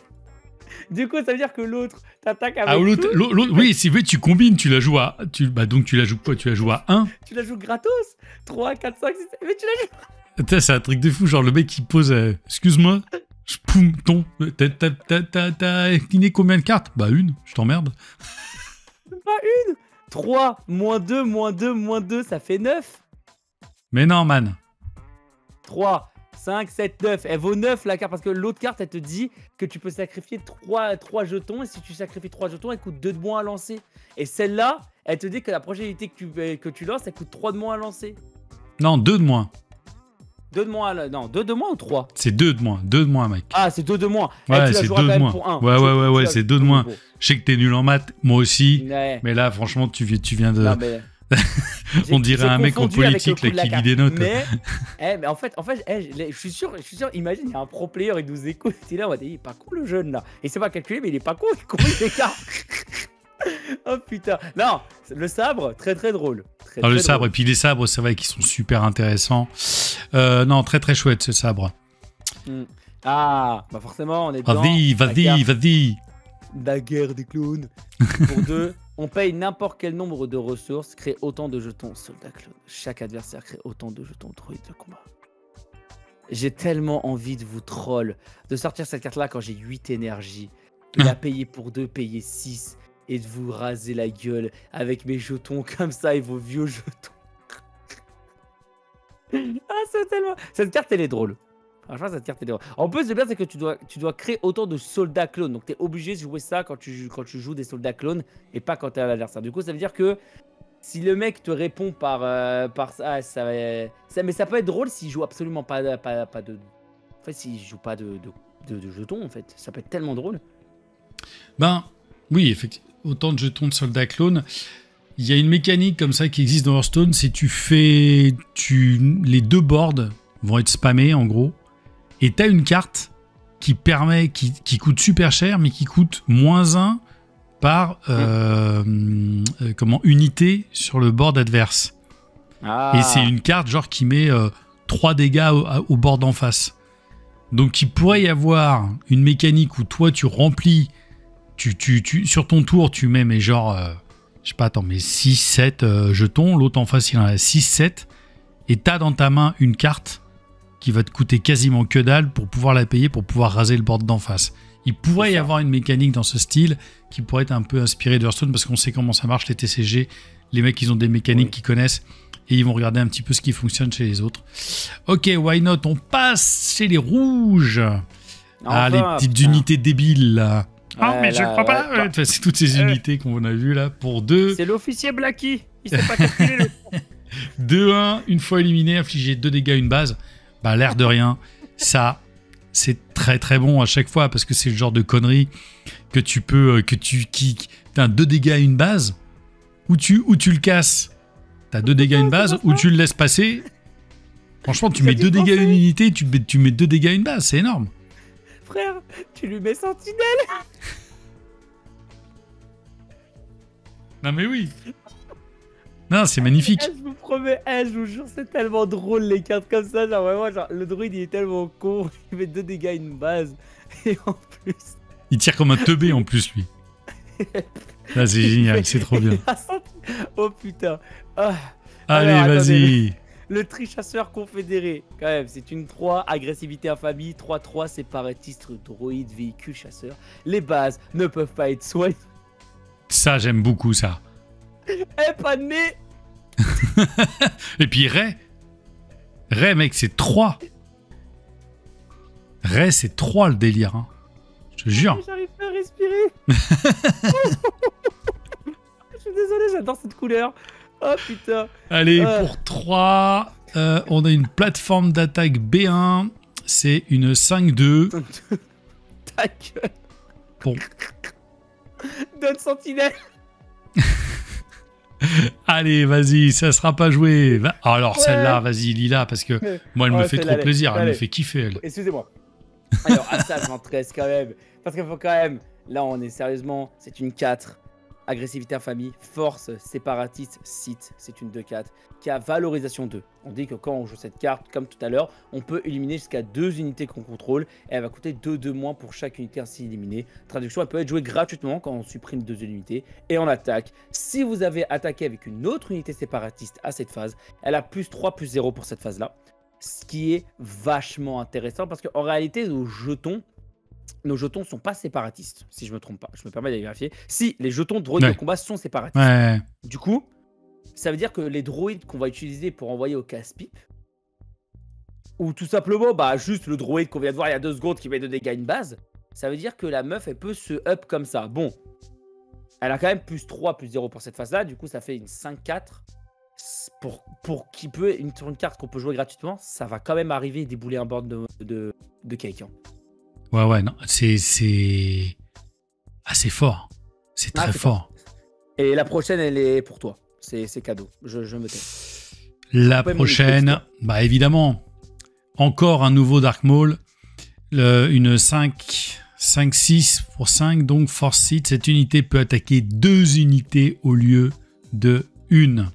Du coup, ça veut dire que l'autre t'attaque avec. Ah, l'autre, oui, si tu combines, tu la joues à. Donc tu la joues quoi? Tu la joues à 1. Tu la joues gratos 3, 4, 5, 6, 7. Mais tu la joues. Putain, c'est un truc de fou, genre le mec qui pose. Excuse-moi, poum, ton. T'as incliné combien de cartes? Bah, une, je t'emmerde. Pas une. 3, moins 2, moins 2, moins 2, ça fait 9. Mais non, man. 3, 5, 7, 9. Elle vaut 9 la carte parce que l'autre carte, elle te dit que tu peux sacrifier 3 jetons. Et si tu sacrifies 3 jetons, elle coûte 2 de moins à lancer. Et celle-là, elle te dit que la prochaine unité que tu lances, elle coûte 3 de moins à lancer. Non, 2 de moins. 2 de moins, non, 2 de moins ou 3? C'est 2 de moins, 2 de moins, mec. Ah, c'est 2 de moins. Ouais, c'est 2 de moins. Ouais, c'est 2 de moins. Je sais que t'es nul en maths, moi aussi. Ouais. Mais là, franchement, tu viens de. Non, mais... On dirait un mec en politique là, qui lit des notes. Mais en fait, je suis sûr, imagine, il y a un pro player, il nous écoute, il est là, on va dire, il est pas con le jeune là. Il sait pas calculer, mais il est pas con, il combine les cartes. Oh putain. Non, le sabre, très très drôle. Le sabre, et puis les sabres, c'est vrai qu'ils sont super intéressants. Non, très très chouette ce sabre. Ah, bah forcément, on est dedans. Vas-y. La guerre des clones. Pour 2, on paye n'importe quel nombre de ressources, crée autant de jetons soldat clone. Chaque adversaire crée autant de jetons droïdes de combat. J'ai tellement envie de vous troll, de sortir cette carte-là quand j'ai 8 énergies, de la payer pour 2, payer 6, et de vous raser la gueule avec mes jetons comme ça et vos vieux jetons. Ah, c'est tellement... Cette carte, elle est drôle. Franchement, cette carte est drôle. En plus, le bien, c'est que tu dois créer autant de soldats clones. Donc, tu es obligé de jouer ça quand tu joues des soldats clones et pas quand tu es à l'adversaire. Du coup, ça veut dire que si le mec te répond par ça, mais ça peut être drôle s'il joue absolument pas de... En fait, s'il joue pas de jetons, en fait. Ça peut être tellement drôle. Ben, oui, effectivement. Autant de jetons de soldats clones. Il y a une mécanique comme ça qui existe dans Hearthstone. C'est les 2 boards vont être spammés, en gros. Et tu as une carte qui coûte super cher, mais qui coûte -1 par unité sur le board adverse. Ah. Et c'est une carte genre qui met 3 dégâts au board en face. Donc il pourrait y avoir une mécanique où toi tu remplis, sur ton tour tu mets mais genre, je sais pas, attends, mais 6-7 jetons, l'autre en face il en a 6-7, et tu as dans ta main une carte qui va te coûter quasiment que dalle pour pouvoir la payer, pour pouvoir raser le board d'en face. Il pourrait y avoir une mécanique dans ce style qui pourrait être un peu inspirée de Hearthstone parce qu'on sait comment ça marche les TCG. Les mecs, ils ont des mécaniques qu'ils connaissent et ils vont regarder un petit peu ce qui fonctionne chez les autres. Ok, why not? On passe chez les rouges. Enfin, les petites unités débiles là. Ah, mais je crois pas. Enfin, c'est toutes ces unités qu'on a vues là pour 2. C'est l'officier Blacky. Il sait pas calculer le. 2-1, une fois éliminé, infliger 2 dégâts à une base. Bah, l'air de rien, ça, c'est très très bon à chaque fois parce que c'est le genre de connerie que tu peux, t'as 2 dégâts à une base, ou tu le casses, t'as 2 dégâts à une base, ou tu le laisses passer. Franchement, tu mets 2 dégâts à une unité, tu mets 2 dégâts à une base, c'est énorme. Frère, tu lui mets sentinelle. Non mais oui. Non, c'est magnifique. Je vous promets, je vous jure, c'est tellement drôle les cartes comme ça. Genre vraiment, genre, le druide il est tellement con. Il met 2 dégâts à une base. Et en plus. Il tire comme un teubé en plus, lui. Là, c'est génial, c'est trop bien. Oh putain. Ah. Allez, vas-y. Le trichasseur confédéré, quand même, c'est une 3, agressivité infamie, 3-3, séparatiste, droïde, véhicule, chasseur. Les bases ne peuvent pas être soignées. Ça, j'aime beaucoup ça. Pas de nez. Et puis Ray, mec, c'est 3. Ray, c'est 3 le délire. Hein. Je te jure. J'arrive pas à respirer. Je suis désolé, j'adore cette couleur. Oh putain. Allez, pour 3, on a une plateforme d'attaque B1. C'est une 5-2. Ta gueule. Bon. Donne sentinelle. Allez, vas-y, ça sera pas joué. Alors, celle-là, vas-y, Lila, parce que moi, elle me fait trop plaisir. Elle me fait kiffer, elle. Excusez-moi. Alors, à ça, je m'intéresse quand même. Parce qu'il faut quand même. Là, on est sérieusement. C'est une 4. Agressivité infamie. Force séparatiste. Site. C'est une 2-4. Qui a valorisation 2. On dit que quand on joue cette carte, comme tout à l'heure, on peut éliminer jusqu'à 2 unités qu'on contrôle. Et elle va coûter 2 de moins pour chaque unité ainsi éliminée. Traduction, elle peut être jouée gratuitement quand on supprime 2 unités. Et en attaque, si vous avez attaqué avec une autre unité séparatiste à cette phase, elle a plus 3, plus 0 pour cette phase-là. Ce qui est vachement intéressant parce qu'en réalité, nos jetons sont pas séparatistes, si je me trompe pas. Je me permets de vérifier. Si, les jetons droïdes de combat sont séparatistes. Ouais. Du coup, ça veut dire que les droïdes qu'on va utiliser pour envoyer au casse-pipe, ou tout simplement, juste le droïde qu'on vient de voir il y a 2 secondes qui met de dégâts une base, ça veut dire que la meuf, elle peut se up comme ça. Bon, elle a quand même plus 3, plus 0 pour cette phase-là. Du coup, ça fait une 5-4. Pour qui peut, sur une carte qu'on peut jouer gratuitement, ça va quand même arriver et débouler un board de cake. Hein. Ouais, non, c'est assez fort. C'est très fort. Et la prochaine, elle est pour toi. C'est cadeau. Je me tais. La prochaine, évidemment, encore un nouveau Dark Maul. Une 5-6 pour 5, donc Force Seat. Cette unité peut attaquer 2 unités au lieu de 1.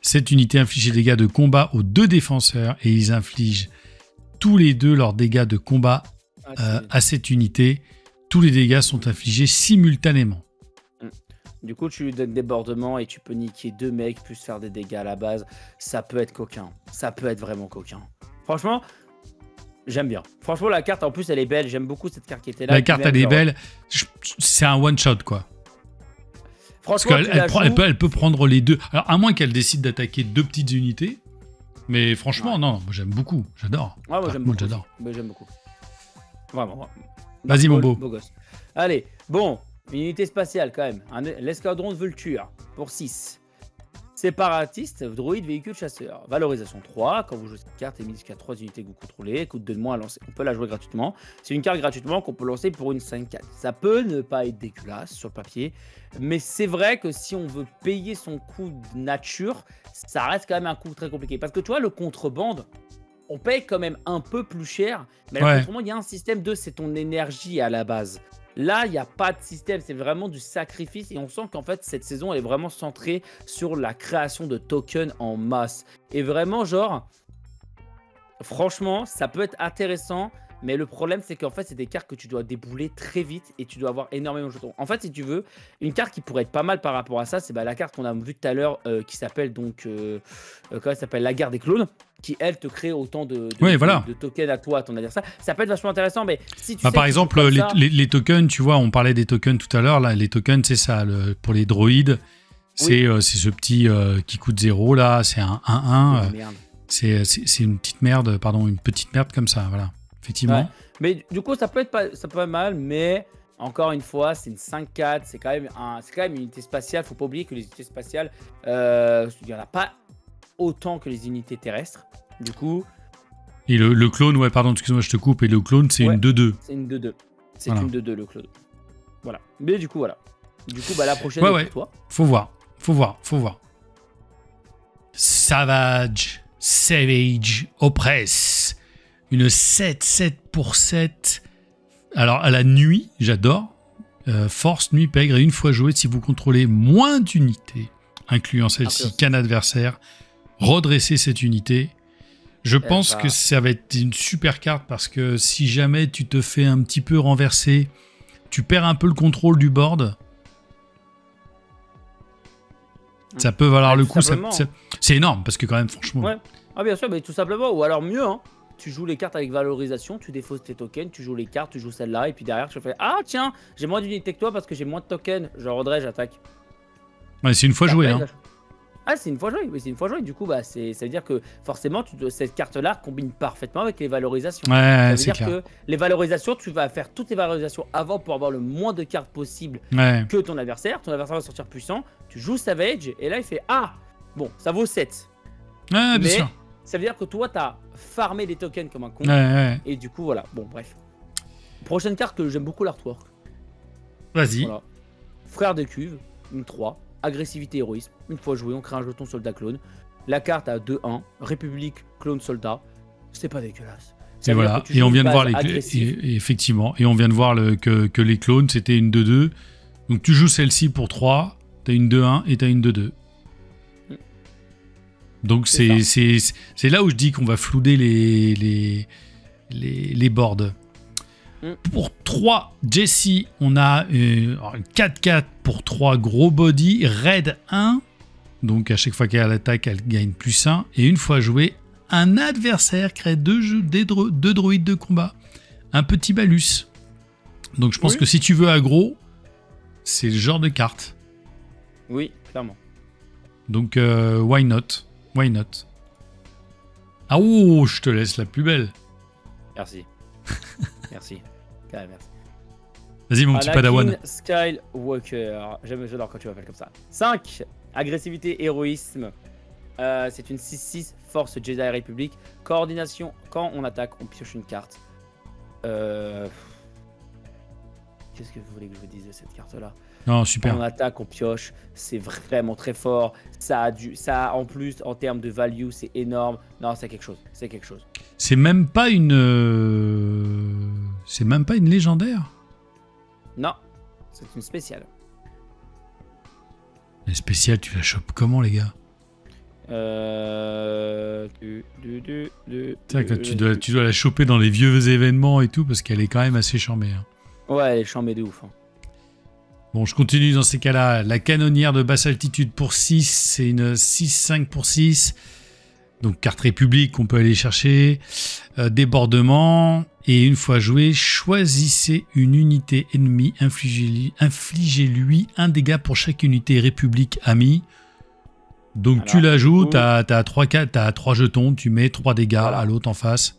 Cette unité inflige des dégâts de combat aux 2 défenseurs et ils infligent tous les 2 leurs dégâts de combat à cette unité. Tous les dégâts sont infligés simultanément. Du coup, tu lui donnes débordement et tu peux niquer 2 mecs plus faire des dégâts à la base. Ça peut être coquin. Ça peut être vraiment coquin. Franchement, j'aime bien. Franchement, la carte, en plus, elle est belle. J'aime beaucoup cette carte qui était là. La carte, elle est belle. C'est un one-shot, quoi. Parce qu'elle peut prendre les 2. Alors, à moins qu'elle décide d'attaquer 2 petites unités. Mais franchement, non, moi j'aime beaucoup. J'adore. Ouais, moi j'aime beaucoup. J'adore. J'aime beaucoup. Vraiment. Vas-y, mon beau. Beau gosse. Allez, bon, une unité spatiale quand même. L'escadron de Vulture pour 6. Séparatiste, droïde, véhicule, chasseur. Valorisation 3. Quand vous jouez cette carte, elle est mise jusqu'à 3 unités que vous contrôlez. Coûte 2 de moins à lancer. On peut la jouer gratuitement. C'est une carte gratuitement qu'on peut lancer pour une 5-4. Ça peut ne pas être dégueulasse sur le papier. Mais c'est vrai que si on veut payer son coût de nature, ça reste quand même un coût très compliqué. Parce que tu vois, le contrebande, on paye quand même un peu plus cher. Mais le contrebande, il y a un système de c'est ton énergie à la base. Là, il n'y a pas de système, c'est vraiment du sacrifice et on sent qu'en fait, cette saison, elle est vraiment centrée sur la création de tokens en masse. Et vraiment, franchement, ça peut être intéressant, mais le problème, c'est qu'en fait, c'est des cartes que tu dois débouler très vite et tu dois avoir énormément de jetons. En fait, si tu veux, une carte qui pourrait être pas mal par rapport à ça, c'est la carte qu'on a vue tout à l'heure qui s'appelle donc, comment elle s'appelle, la guerre des clones, qui elle te crée autant de tokens à toi, à ton adversaire. Ça peut être vachement intéressant, mais si tu sais par exemple, les tokens, tu vois, on parlait des tokens tout à l'heure, là, les tokens, c'est ça, pour les droïdes, c'est ce petit qui coûte 0, là, c'est un 1-1, c'est une petite merde, une petite merde comme ça, voilà. Effectivement. Ouais. Mais du coup, ça peut être mal, mais encore une fois, c'est une 5-4, c'est quand même une unité spatiale. Faut pas oublier que les unités spatiales, il n'y en a pas autant que les unités terrestres. Du coup. Et le clone, excuse-moi, je te coupe. Et le clone, c'est une 2-2. C'est une 2-2. C'est une 2-2 le clone. Voilà. Mais du coup, voilà. Du coup, la prochaine est pour toi. Faut voir. Savage Oppress. Une 7 pour 7. Alors, à la nuit, j'adore. Force, nuit, pègre. Et une fois joué, si vous contrôlez moins d'unités, incluant celle-ci qu'un adversaire, redressez cette unité. Je pense que ça va être une super carte parce que si jamais tu te fais un petit peu renverser, tu perds un peu le contrôle du board. Ça peut valoir le coup. C'est énorme parce que quand même, franchement... Ouais. Ah bien sûr, mais tout simplement. Ou alors mieux, hein. Tu joues les cartes avec valorisation, tu défausses tes tokens, tu joues les cartes, tu joues celle-là, et puis derrière, tu fais « Ah tiens, j'ai moins d'unités que toi parce que j'ai moins de tokens. Je redresse, j'attaque. » Ouais, c'est une fois joué, hein. Ah, c'est une fois joué, mais c'est une fois joué. Du coup, ça veut dire que forcément, cette carte-là combine parfaitement avec les valorisations. Ouais, ça veut dire que les valorisations, tu vas faire toutes les valorisations avant pour avoir le moins de cartes possible que ton adversaire. Ton adversaire va sortir puissant. Tu joues Savage, et là, il fait « Ah, bon, ça vaut 7. » Ouais, bien sûr. Ça veut dire que toi, t'as farmé les tokens comme un con. Et du coup, voilà. Bon, bref. Prochaine carte que j'aime beaucoup l'artwork. Vas-y. Voilà. Frère de cuve, une 3. Agressivité, héroïsme. Une fois joué, on crée un jeton soldat clone. La carte a 2-1. République, clone soldat. C'est pas dégueulasse. Et voilà, et on vient de voir effectivement, et on vient de voir que les clones c'était une 2-2. Donc tu joues celle-ci pour 3, t'as une 2-1 et t'as une 2-2. Donc c'est là où je dis qu'on va flouder les boards. Pour 3 Jesse, on a une 4-4 pour 3 gros body, raid 1. Donc à chaque fois qu'elle attaque, elle gagne +1. Et une fois jouée, un adversaire crée 2 droïdes de combat. Un petit malus. Donc je pense que si tu veux aggro, c'est le genre de carte. Oui, clairement. Donc why not? Why not? Ah oh, je te laisse la plus belle. Merci. Merci. Merci. Vas-y mon petit padawan. Skywalker. J'adore quand tu m'appelles comme ça. 5. Agressivité, héroïsme. C'est une 6-6, force Jedi République. Coordination, quand on attaque, on pioche une carte. Qu'est-ce que vous voulez que je vous dise de cette carte-là? Non, super. Quand on attaque, on pioche. C'est vraiment très fort. Ça a en plus, en termes de value, c'est énorme. Non, c'est quelque chose. C'est quelque chose. C'est même pas une... C'est même pas une légendaire. Non, c'est une spéciale. La spéciale, tu la chopes comment, les gars? Tu dois la choper dans les vieux événements et tout, parce qu'elle est quand même assez chambée. Hein. Ouais, elle est chambée de ouf. Hein. Bon, je continue dans ces cas-là. La canonnière de basse altitude pour 6, c'est une 6-5 pour 6. Donc, carte république qu'on peut aller chercher. Débordement. Et une fois joué, choisissez une unité ennemie. Infligez-lui un dégât pour chaque unité république amie. Donc, tu la joues, tu as 3 jetons, tu mets 3 dégâts à l'autre en face.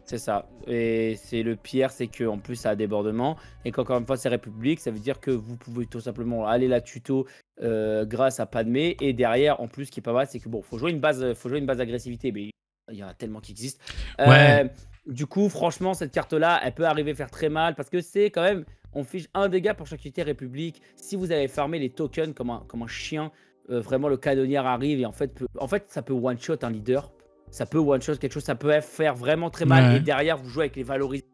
C'est ça. Et c'est le pire, c'est qu'en plus, ça a débordement. Et qu'encore une fois, c'est république. Ça veut dire que vous pouvez tout simplement aller la tuto grâce à Padmé. Et derrière, en plus, ce qui est pas mal, c'est que bon, faut jouer une base d'agressivité. Mais il y en a tellement qui existent. Ouais. Du coup, franchement, cette carte-là, elle peut arriver à faire très mal. Parce que c'est quand même, on fiche un dégât pour chaque unité république. Si vous avez farmé les tokens comme un chien, vraiment, le canonnier arrive. Et en fait, ça peut one-shot un leader. Ça peut one-shot quelque chose, ça peut faire vraiment très mal. Ouais. Et derrière, vous jouez avec les valorisations.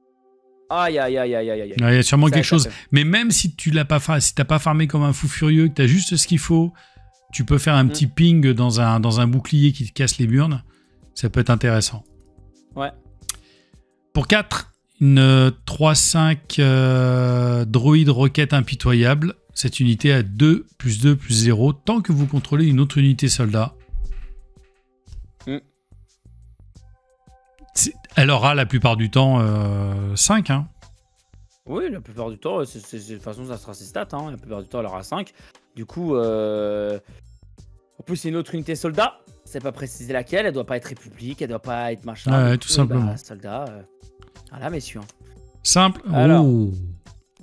Aïe, aïe, aïe, aïe, aïe, aïe. Il y a sûrement quelque chose. Mais même si tu l'as pas si t'as pas farmé comme un fou furieux, que tu as juste ce qu'il faut, tu peux faire un petit ping dans un bouclier qui te casse les burnes. Ça peut être intéressant. Ouais. Pour 4, une 3-5 droïde roquette impitoyable. Cette unité a 2 + 2 + 0 tant que vous contrôlez une autre unité soldat. Elle aura la plupart du temps 5. Hein. Oui, la plupart du temps, de toute façon, ça sera ses stats. Hein. La plupart du temps, elle aura 5. Du coup, en plus, c'est une autre unité soldat. C'est pas précisé laquelle. Elle doit pas être république, elle doit pas être machin. Ouais, tout simplement. Bah, soldat. Voilà, messieurs. Simple. Alors.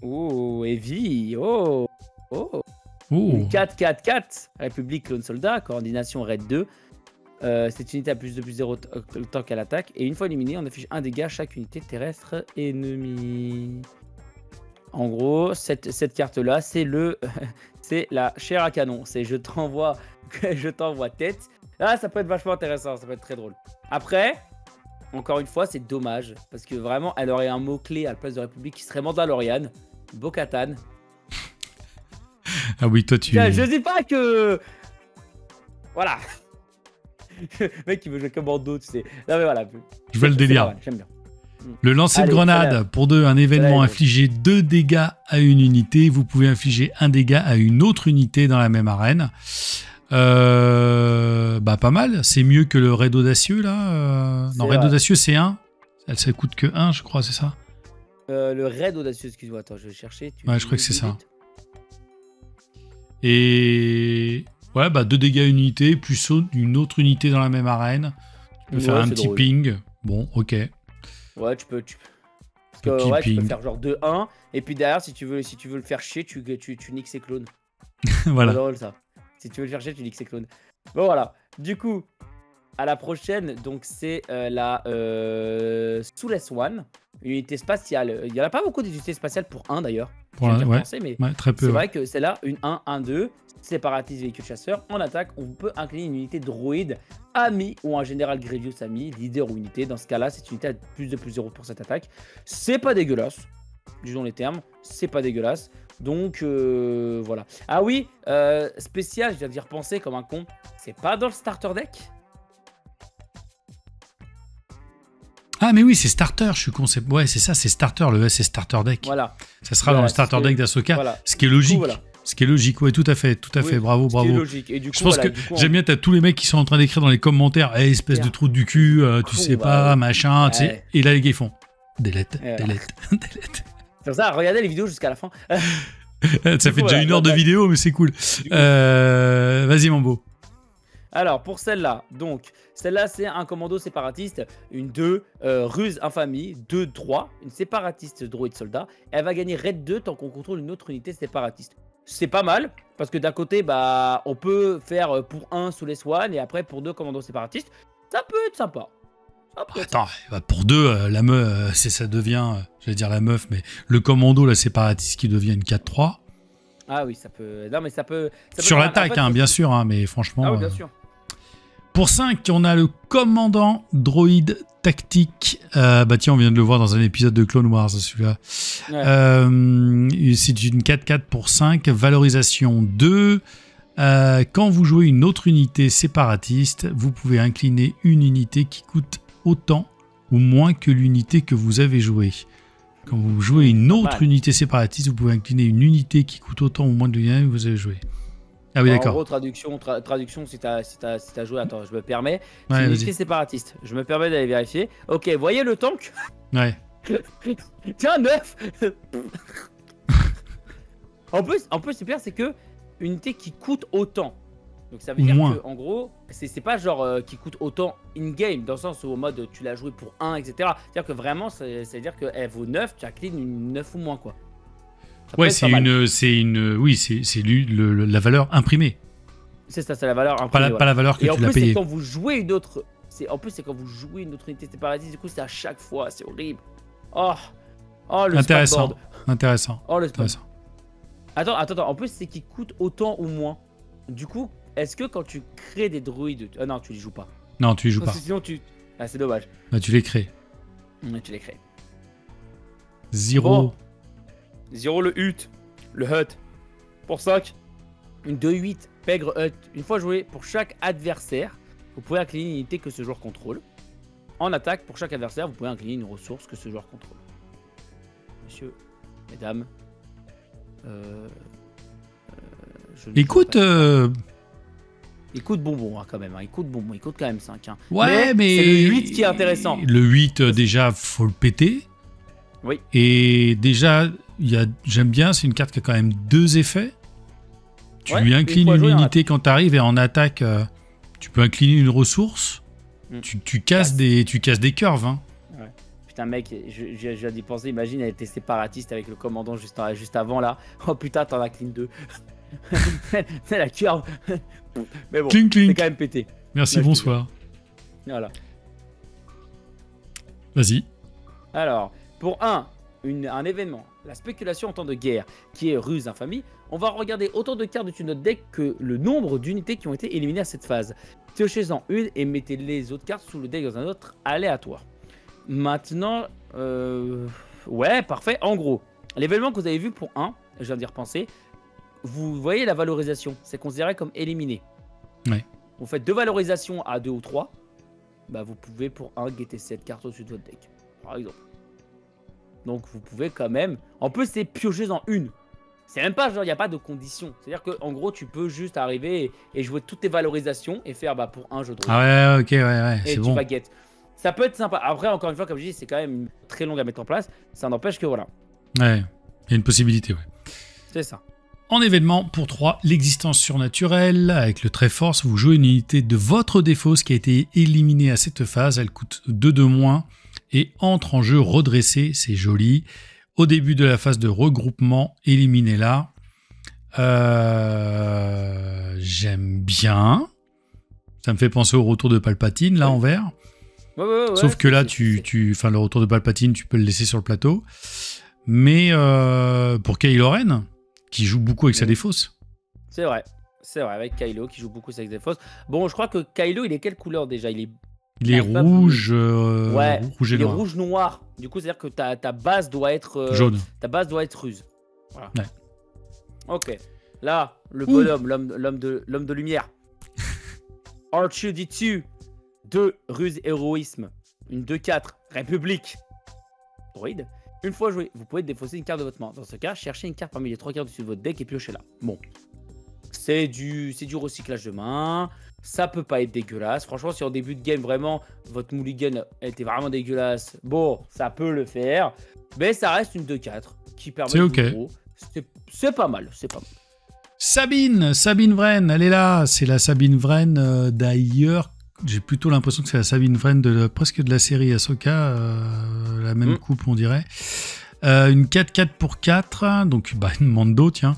Oh, heavy. Oh. 4-4-4. République, clone soldat. Coordination, raid 2. Cette unité a +2 + 0 le temps qu'elle attaque. Et une fois éliminée, on affiche un dégât à chaque unité terrestre ennemie. En gros, cette carte-là, c'est la chair à canon. C'est je t'envoie tête. Là, ça peut être vachement intéressant. Ça peut être très drôle. Après, encore une fois, c'est dommage. Parce que vraiment, elle aurait un mot-clé à la place de République qui serait Mandalorian, Bo-Katan. Ah oui, toi, tu... Je dis pas que... Voilà. Le mec, il veut jouer comme Mando, tu sais. Non, mais voilà. Je veux le délire. J'aime bien. Le lancer de grenade, pour 2, un événement, infliger 2 dégâts à une unité. Vous pouvez infliger 1 dégât à une autre unité dans la même arène. Bah, pas mal. C'est mieux que le raid audacieux, là. Non, raid audacieux, c'est 1. Ça coûte que 1, je crois, c'est ça. Le raid audacieux, excuse-moi. Attends, je vais chercher. Ouais, je crois que c'est ça. Et... Ouais, bah 2 dégâts à une unité, plus une autre unité dans la même arène. Tu peux faire un petit ping. Bon, ok. Ouais, tu peux. Parce que tu peux faire genre 2-1. Et puis derrière, si tu veux le faire chier, tu niques ses clones. Voilà. C'est drôle ça. Si tu veux le faire chier, tu niques ses clones. Bon, voilà. Du coup, à la prochaine, donc c'est la Soulless One. Une unité spatiale. Il n'y en a pas beaucoup d'unités spatiales pour 1 d'ailleurs. Mais très peu. C'est vrai que c'est là une 1-1-2, séparatiste véhicule chasseur. En attaque, on peut incliner une unité droïde ami ou un général Grievous ami, leader ou unité. Dans ce cas-là, cette unité a plus de +0 pour cette attaque. C'est pas dégueulasse, disons les termes, c'est pas dégueulasse. Donc voilà. Ah oui, spécial, je viens d'y repenser comme un con. C'est pas dans le starter deck? Ah mais oui, c'est starter, je suis con. Ouais, c'est ça, c'est starter, le S c'est starter deck. Voilà. Ça sera dans le starter deck d'Ahsoka, ce qui est logique. Ce qui est logique, ouais, tout à fait, bravo. Ce qui est logique. Et du coup, je pense que j'aime bien, t'as tous les mecs qui sont en train d'écrire dans les commentaires, hey, espèce de trou du cul, tu sais pas, machin, tu sais. Et là, les gars, ils font delete. C'est pour ça, regardez les vidéos jusqu'à la fin. Ça fait déjà 1 heure de vidéo, mais c'est cool. Vas-y, mon beau. Alors, pour celle-là, celle-là, c'est un commando séparatiste, une 2, ruse infamie, 2-3, une séparatiste droïde soldat. Elle va gagner raid 2 tant qu'on contrôle une autre unité séparatiste. C'est pas mal, parce que d'un côté, bah, on peut faire pour 1 sous les Swan et après pour 2 commandos séparatistes. Ça peut être sympa. Attends, pour 2, la meuf, ça devient, j'allais dire la meuf, mais le commando, la séparatiste qui devient une 4-3. Ah oui, ça peut. Non, mais ça peut. Sur l'attaque, hein, bien sûr, hein, mais franchement. Ah oui, bien sûr. Pour 5, on a le commandant droïde tactique. Bah tiens, on vient de le voir dans un épisode de Clone Wars, celui-là. Ouais. C'est une 4-4 pour 5, valorisation 2. Quand vous jouez une autre unité séparatiste, vous pouvez incliner une unité qui coûte autant ou moins que l'unité que vous avez jouée. Quand vous jouez une autre unité séparatiste, vous pouvez incliner une unité qui coûte autant ou moins de l'unité que vous avez jouée. Ah oui, d'accord. En gros, traduction si t'as joué, attends, je me permets. C'est une unité séparatiste. Je me permets d'aller vérifier. Ok, voyez le tank? Ouais. Tiens, 9. En plus, c'est pire, c'est que une unité qui coûte autant. Donc ça veut dire que, en gros, c'est pas genre qui coûte autant in-game, dans le sens où en mode tu l'as joué pour 1, etc. C'est-à-dire que vraiment, c'est-à-dire qu'elle vaut 9, tu as clean une 9 ou moins, quoi. Ouais, c'est la valeur imprimée. C'est ça, c'est la valeur imprimée. Pas la valeur que tu l'as payée. Et en plus, c'est quand vous jouez une autre... En plus, c'est quand vous jouez une autre unité séparatiste, du coup, c'est à chaque fois, c'est horrible. Oh, le intéressant. Oh, le intéressant. Attends, en plus, c'est qui coûte autant ou moins. Du coup, est-ce que quand tu crées des druides... Ah non, tu les joues pas. Non, tu les joues pas. Sinon, Ah, c'est dommage. Bah, tu les crées. Tu les crées. 0. Bon. 0 le hut. Le hut. Pour 5. Une 2-8 pègre hut. Une fois joué, pour chaque adversaire, vous pouvez incliner une unité que ce joueur contrôle. En attaque, pour chaque adversaire, vous pouvez incliner une ressource que ce joueur contrôle. Messieurs, mesdames. Écoute, il coûte bonbon hein, quand même, il coûte bonbon, il coûte quand même 5. Hein. Ouais, mais c'est le 8 qui est intéressant. Le 8, déjà, faut le péter. Oui. Et déjà, j'aime bien, c'est une carte qui a quand même 2 effets. Tu lui inclines une unité quand tu arrives et en attaque, tu peux incliner une ressource. Tu casses des curves. Hein. Ouais. Putain, mec, je viens d'y penser. Imagine, elle était séparatiste avec le commandant juste avant là. Oh putain, t'en as clean 2. C'est la curve. Mais bon, c'est quand même pété. Merci, bonsoir. Voilà. Vas-y. Alors, pour un événement, la spéculation en temps de guerre, qui est ruse infamie, on va regarder autant de cartes de notre deck que le nombre d'unités qui ont été éliminées à cette phase. Piochez-en une et mettez les autres cartes sous le deck dans un autre aléatoire. Maintenant, ouais, parfait. En gros, l'événement que vous avez vu pour 1, je viens d'y repenser, vous voyez la valorisation, c'est considéré comme éliminé. Ouais. Vous faites 2 valorisations à 2 ou 3, bah vous pouvez pour 1 guetter cette carte au-dessus de votre deck, par exemple. Donc vous pouvez quand même... En plus, c'est piocher en une. C'est même pas genre, il n'y a pas de condition. C'est-à-dire qu'en gros, tu peux juste arriver et jouer toutes tes valorisations et faire pour un jeu de rôle. Ah ouais, ok, ouais, c'est bon. Et tu vas get. Ça peut être sympa. Après, encore une fois, comme je dis, c'est quand même très long à mettre en place. Ça n'empêche que voilà. Ouais, il y a une possibilité, ouais. C'est ça. En événement, pour 3, l'existence surnaturelle. Avec le trait force, vous jouez une unité de votre défausse qui a été éliminée à cette phase. Elle coûte 2 de moins et entre en jeu redressé. C'est joli. Au début de la phase de regroupement, éliminez-la. J'aime bien. Ça me fait penser au retour de Palpatine, là, en vert. Ouais, sauf que là, le retour de Palpatine, tu peux le laisser sur le plateau. Mais pour Kylo Ren, qui joue beaucoup avec sa défausse. C'est vrai, avec Kylo qui joue beaucoup avec des fausses. Bon, je crois que Kylo, il est quelle couleur déjà? Il est rouge, rouge et il est noir. rouge-noir. Du coup, c'est-à-dire que ta base doit être jaune. Ta base doit être ruse. Voilà. Ouais. Ok. Là, le bonhomme, l'homme de lumière. R2D2, 2 ruse héroïsme, une 2-4 République. Droïde. Une fois joué, vous pouvez défausser une carte de votre main. Dans ce cas, cherchez une carte parmi les 3 cartes dessus de votre deck et piochez-la. Bon. C'est du recyclage de main. Ça peut pas être dégueulasse. Franchement, si en début de game, vraiment, votre mulligan était vraiment dégueulasse, bon, ça peut le faire. Mais ça reste une 2-4 qui permet de gros. C'est pas mal, c'est pas mal. Sabine Wren, elle est là. C'est la Sabine Wren d'ailleurs. J'ai plutôt l'impression que c'est la Sabine Wren presque de la série Ahsoka, la même coupe on dirait. Une 4-4 pour 4, donc une Mando, tiens.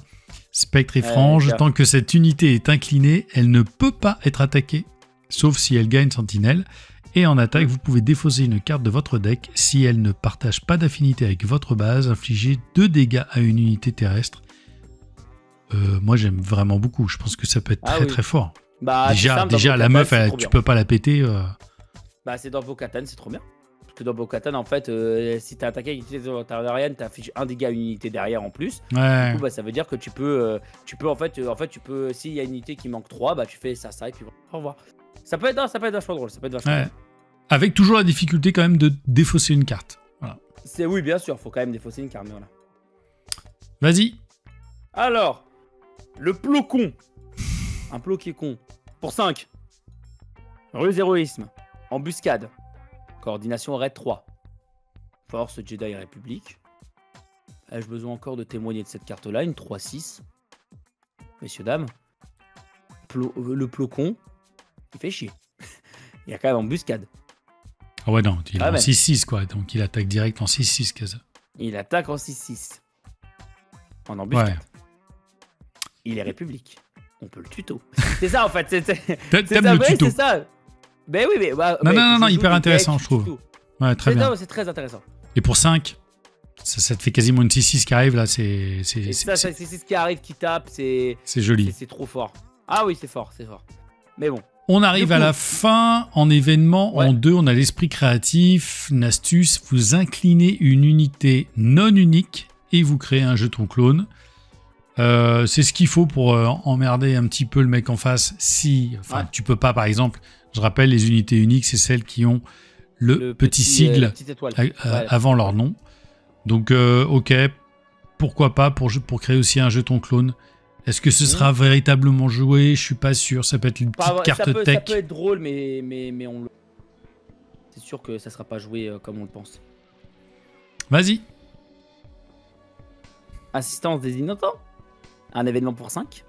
Spectre et frange, tant que cette unité est inclinée, elle ne peut pas être attaquée, sauf si elle gagne sentinelle. Et en attaque, vous pouvez défausser une carte de votre deck. Si elle ne partage pas d'affinité avec votre base, infligez 2 dégâts à une unité terrestre. Moi j'aime vraiment beaucoup, je pense que ça peut être très fort. Déjà la meuf, tu peux pas la péter. C'est dans Bo-Katan, c'est trop bien. Parce que dans Bo-Katan, en fait, si t'as attaqué avec une unité aérienne, t'affiches 1 dégât à une unité derrière en plus. Ouais. Du coup, ça veut dire que tu peux en fait, s'il y a une unité qui manque 3, tu fais ça et puis au revoir. Ça peut être vachement drôle. Avec toujours la difficulté quand même de défausser une carte. Voilà. Oui, bien sûr, faut quand même défausser une carte, mais voilà. Vas-y. Alors, le plot con. Un plot qui est con. Pour 5. Ruse héroïsme. Embuscade. Coordination raid 3. Force Jedi République. Ai-je besoin encore de témoigner de cette carte-là? Une 3-6. Messieurs, dames. Le plot con. Il fait chier. Il y a quand même embuscade. Ah ouais, non, il est en 6-6 quoi. Donc il attaque direct en 6-6, Kaza. Il attaque en 6-6. En embuscade. Ouais. Il est République. On peut le tuto. C'est ça en fait. T'aimes le tuto. C'est ça. Ben oui, mais. Non, hyper intéressant, je trouve. Ouais, très bien. C'est très intéressant. Et pour 5, ça te fait quasiment une 6-6 qui arrive là. C'est 6-6 qui arrive, qui tape. C'est joli. C'est trop fort. Ah oui, c'est fort. Mais bon. On arrive à la fin. En événement, en 2, on a l'esprit créatif. Une astuce, vous inclinez une unité non unique et vous créez un jeton clone. C'est ce qu'il faut pour emmerder un petit peu le mec en face. Tu peux pas, par exemple, je rappelle, les unités uniques, c'est celles qui ont le petit sigle avant leur nom. Donc, ok, pourquoi pas pour créer aussi un jeton clone. Est-ce que ce sera véritablement joué? Je suis pas sûr. Ça peut être une petite carte tech. Ça peut être drôle, mais c'est sûr que ça sera pas joué comme on le pense. Vas-y. Assistance des innocents. Un événement pour 5.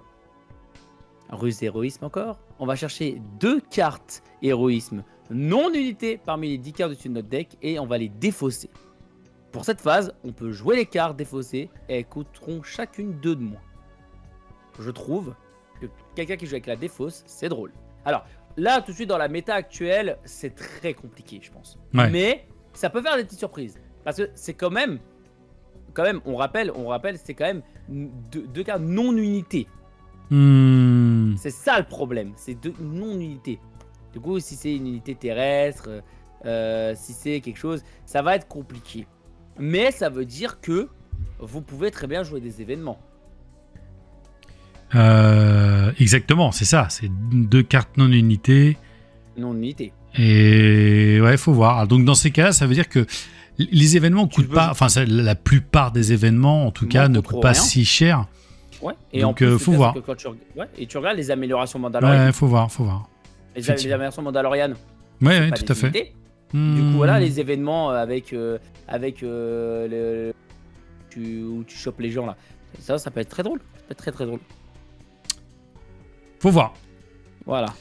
Ruse héroïsme encore. On va chercher 2 cartes héroïsme non unité parmi les 10 cartes dessus de notre deck et on va les défausser. Pour cette phase, on peut jouer les cartes défaussées et elles coûteront chacune 2 de moins. Je trouve que quelqu'un qui joue avec la défausse, c'est drôle. Alors là, tout de suite dans la méta actuelle, c'est très compliqué, je pense. Ouais. Mais ça peut faire des petites surprises. Parce que c'est quand même, on rappelle, c'est quand même 2 cartes non-unités. C'est ça le problème, c'est 2 non-unités. Du coup, si c'est une unité terrestre, si c'est quelque chose, ça va être compliqué. Mais ça veut dire que vous pouvez très bien jouer des événements. Exactement, c'est ça. C'est 2 cartes non-unités. Non-unités. Et ouais, faut voir. Donc dans ces cas-là, ça veut dire que les événements coûtent pas. Enfin, la plupart des événements, en tout cas, ne coûtent pas si cher. Ouais. Et donc, en plus, faut voir. Et tu regardes les améliorations Mandalorian. Ouais, faut voir. Les améliorations Mandalorian. Ouais, tout à fait. Du coup, voilà, les événements où tu chopes les gens là. Ça peut être très drôle. Ça peut être très très drôle. Faut voir. Voilà.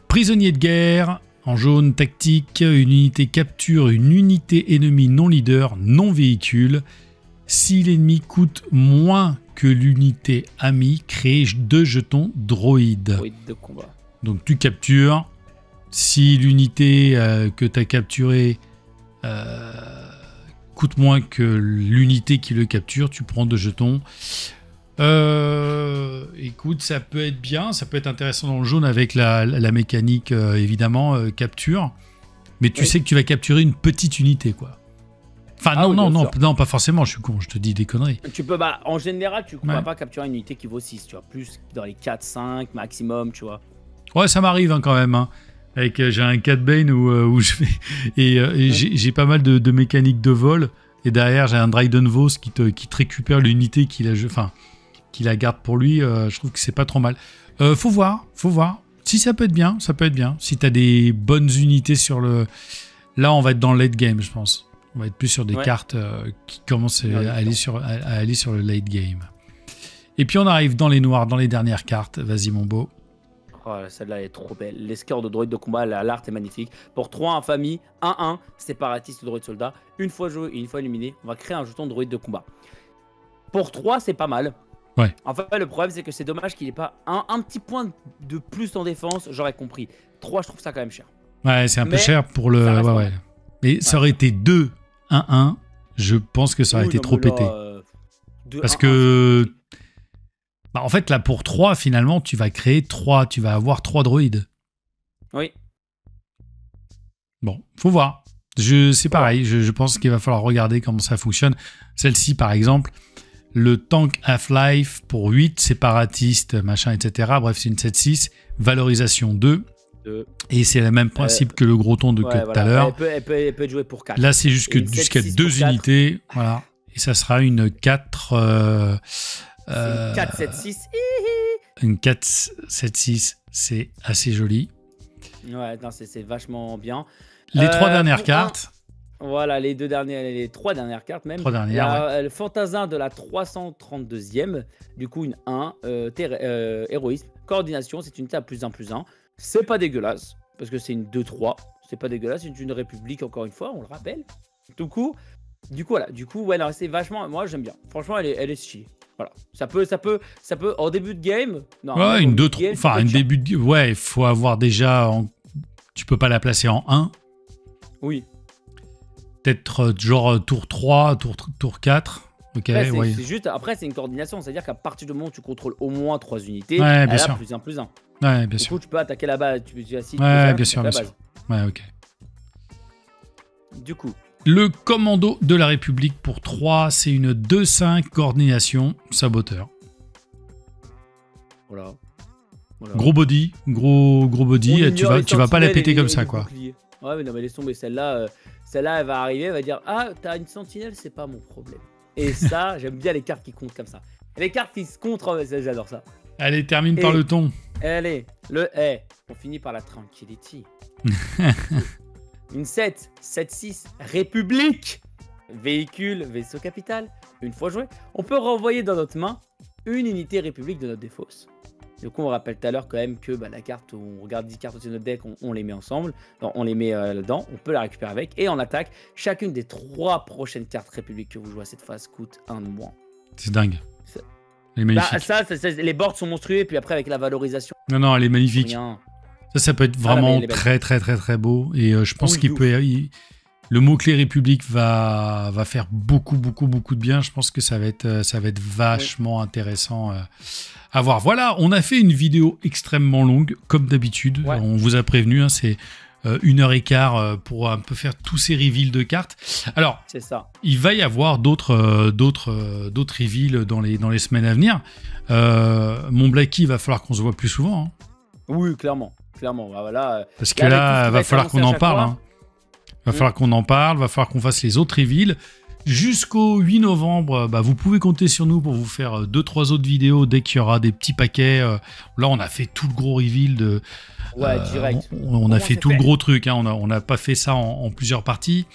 Prisonnier de guerre, en jaune tactique, une unité capture une unité ennemie non leader, non véhicule. Si l'ennemi coûte moins que l'unité amie, crée 2 jetons droïdes. Droïde de combat. Donc tu captures. Si l'unité que tu as capturée coûte moins que l'unité qui le capture, tu prends 2 jetons. Écoute, ça peut être bien, ça peut être intéressant dans le jaune avec la mécanique, évidemment, capture. Mais tu sais que tu vas capturer une petite unité, quoi. Enfin, non, pas forcément, je suis con, je te dis des conneries. Tu peux, en général, tu ne vas pas capturer une unité qui vaut 6, tu vois. Plus dans les 4, 5 maximum, tu vois. Ouais, ça m'arrive quand même. Hein. J'ai un Cat Bane où je fais. Et j'ai pas mal de mécaniques de vol. Et derrière, j'ai un Dryden Vos qui te récupère l'unité qui la garde pour lui. Je trouve que c'est pas trop mal. Faut voir. Si ça peut être bien, ça peut être bien. Si t'as des bonnes unités sur le... Là, on va être dans le late game, je pense. On va être plus sur des cartes qui commencent à aller sur le late game. Et puis, on arrive dans les noirs, dans les dernières cartes. Vas-y, mon beau. Oh, celle-là est trop belle. Les scores de droïdes de combat, l'art est magnifique. Pour 3 en famille, 1-1, séparatiste droïde soldat. Une fois joué et une fois éliminé, on va créer un jeton de droïde de combat. Pour 3, c'est pas mal. Ouais. En fait, le problème, c'est que c'est dommage qu'il n'ait pas un petit point de plus en défense. J'aurais compris. 3, je trouve ça quand même cher. Ouais, c'est un peu cher pour le... Ouais. Mais ça aurait été 2-1-1. Je pense que ça aurait été trop pété. Parce que... en fait, là, pour 3, finalement, tu vas créer 3. Tu vas avoir 3 droïdes. Oui. Bon, faut voir. C'est pareil. Je pense qu'il va falloir regarder comment ça fonctionne. Celle-ci, par exemple... Le tank Half-Life pour 8, séparatiste, machin, etc. Bref, c'est une 7-6. Valorisation 2. Et c'est le même principe que le gros ton de tout à l'heure. Elle peut être jouée pour 4. Là, c'est jusqu'à 2 unités. Voilà. Et ça sera une 4... une 4-7-6. Une 4-7-6, c'est assez joli. Ouais, c'est vachement bien. Les 3 dernières cartes... Voilà, les 3 dernières cartes même. 3 dernières, le fantasin de la 332e, du coup une 1, héroïsme, coordination, c'est une table +1/+1. C'est pas dégueulasse, parce que c'est une 2-3. C'est pas dégueulasse, c'est une république, encore une fois, on le rappelle. Du coup, ouais, non, c'est vachement... Moi, j'aime bien. Franchement, elle est chier. Voilà. Ça peut, en début de game... Non, ouais, une 2-3... Enfin, un début de... Ouais, il faut avoir déjà... Tu peux pas la placer en 1. Oui. Peut-être genre tour 3, tour 4. Ok, après, c'est juste, après, c'est une coordination. C'est-à-dire qu'à partir du moment où tu contrôles au moins 3 unités, ouais, elle bien a sûr. +1/+1. Ouais, bien du sûr. coup, tu peux attaquer la base. Ouais, bien sûr. Ouais, ok. Du coup. Le commando de la République pour 3, c'est une 2-5 coordination saboteur. Voilà. Gros body, gros body. Et tu vas pas la péter comme ça, quoi. Ouais, mais non, mais laisse tomber. Celle-là, elle va arriver, elle va dire: ah, t'as une sentinelle, c'est pas mon problème. Et ça, j'aime bien les cartes qui comptent comme ça. Les cartes qui se contre, j'adore ça. Allez, termine par le ton. Allez, on finit par la tranquillity. Une 7-6, République. Véhicule, vaisseau capital. Une fois joué, on peut renvoyer dans notre main une unité République de notre défausse. Du coup, on rappelle tout à l'heure quand même que la carte, on regarde 10 cartes au-dessus de notre deck, on les met ensemble, on les met là-dedans, on peut la récupérer avec, et on attaque. Chacune des 3 prochaines cartes République que vous jouez à cette phase coûte 1 de moins. C'est dingue. Elle est magnifique. Les boards sont monstrueux, et puis après avec la valorisation... Non, elle est magnifique. Ça peut être vraiment très, très, très, très beau, et je pense qu'il peut... Le mot-clé République va faire beaucoup de bien. Je pense que ça va être vachement intéressant à voir. Voilà, on a fait une vidéo extrêmement longue, comme d'habitude. Ouais. On vous a prévenu, hein, c'est 1h15 pour un peu faire tous ces reveals de cartes. Alors, c'est ça. Il va y avoir d'autres reveals dans les semaines à venir. Mon Blacky, il va falloir qu'on se voit plus souvent. Hein. Oui, clairement. Voilà. Parce que là, il va falloir qu'on en parle. Hein. Va falloir qu'on en parle, va falloir qu'on fasse les autres reveals. Jusqu'au 8 novembre, vous pouvez compter sur nous pour vous faire 2-3 autres vidéos dès qu'il y aura des petits paquets. Là, on a fait tout le gros reveal. Direct. On a fait tout le gros truc. Hein. On n'a pas fait ça en plusieurs parties.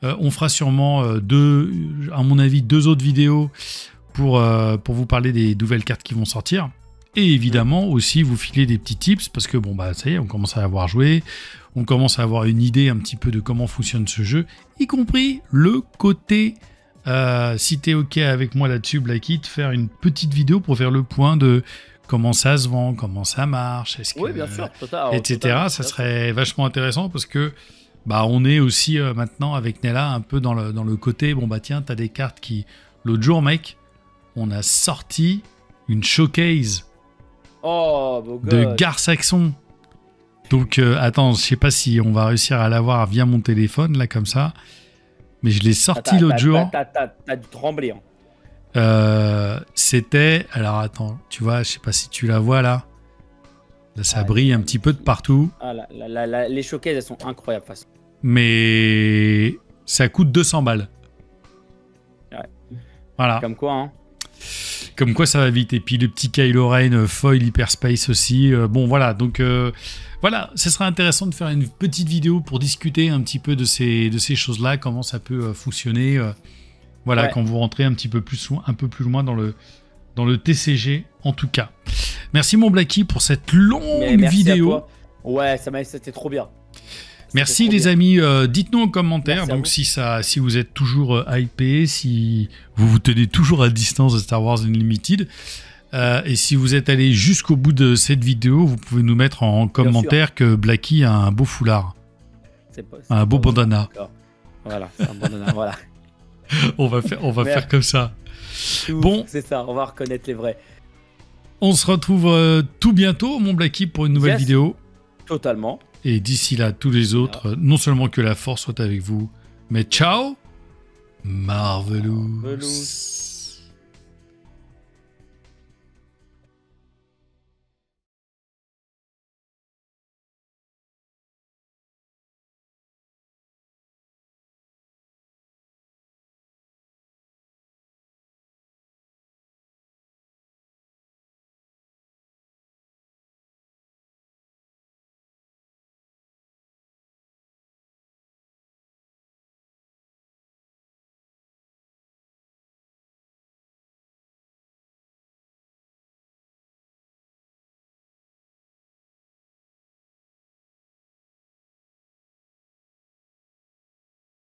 On fera sûrement à mon avis, 2 autres vidéos pour vous parler des nouvelles cartes qui vont sortir. Et évidemment, aussi, vous filer des petits tips parce que, ça y est, on commence à avoir joué. On commence à avoir une idée un petit peu de comment fonctionne ce jeu, y compris le côté, si t'es OK avec moi là-dessus, Blacky, de faire une petite vidéo pour faire le point de comment ça se vend, comment ça marche, oui, bien sûr, etc. Ça serait vachement intéressant parce que bah on est aussi maintenant avec Nella un peu dans le côté, bon bah tiens, t'as des cartes qui... L'autre jour, mec, on a sorti une showcase de Gar Saxon. Donc, attends, je sais pas si on va réussir à l'avoir via mon téléphone, là, comme ça. Mais je l'ai sorti l'autre jour. T'as dû trembler. Hein. C'était... Alors, attends, tu vois, je sais pas si tu la vois, là. Là, ça brille un petit peu de partout. Ah, les showcases, elles sont incroyables, de toute façon. Mais ça coûte 200 balles. Ouais. Voilà. Comme quoi, hein. Comme quoi ça va vite. Et puis le petit Kylo Ren foil hyperspace aussi. Bon voilà, donc voilà, ce serait intéressant de faire une petite vidéo pour discuter un petit peu de ces choses-là, comment ça peut fonctionner. Voilà, ouais. Quand vous rentrez un peu plus loin dans le TCG en tout cas. Merci mon Blacky pour cette longue vidéo. À toi. Ouais, c'était trop bien. Merci les amis, dites-nous en commentaire donc si vous êtes toujours hypé, si vous vous tenez toujours à distance de Star Wars Unlimited, et si vous êtes allé jusqu'au bout de cette vidéo, vous pouvez nous mettre en commentaire que Blacky a un beau foulard, un beau bandana. Voilà, c'est un bandana, voilà. on va faire comme ça. Bon, c'est ça, on va reconnaître les vrais. On se retrouve tout bientôt, mon Blacky, pour une nouvelle vidéo. Totalement. Et d'ici là, tous les autres, non seulement que la force soit avec vous, mais ciao, Marvelous.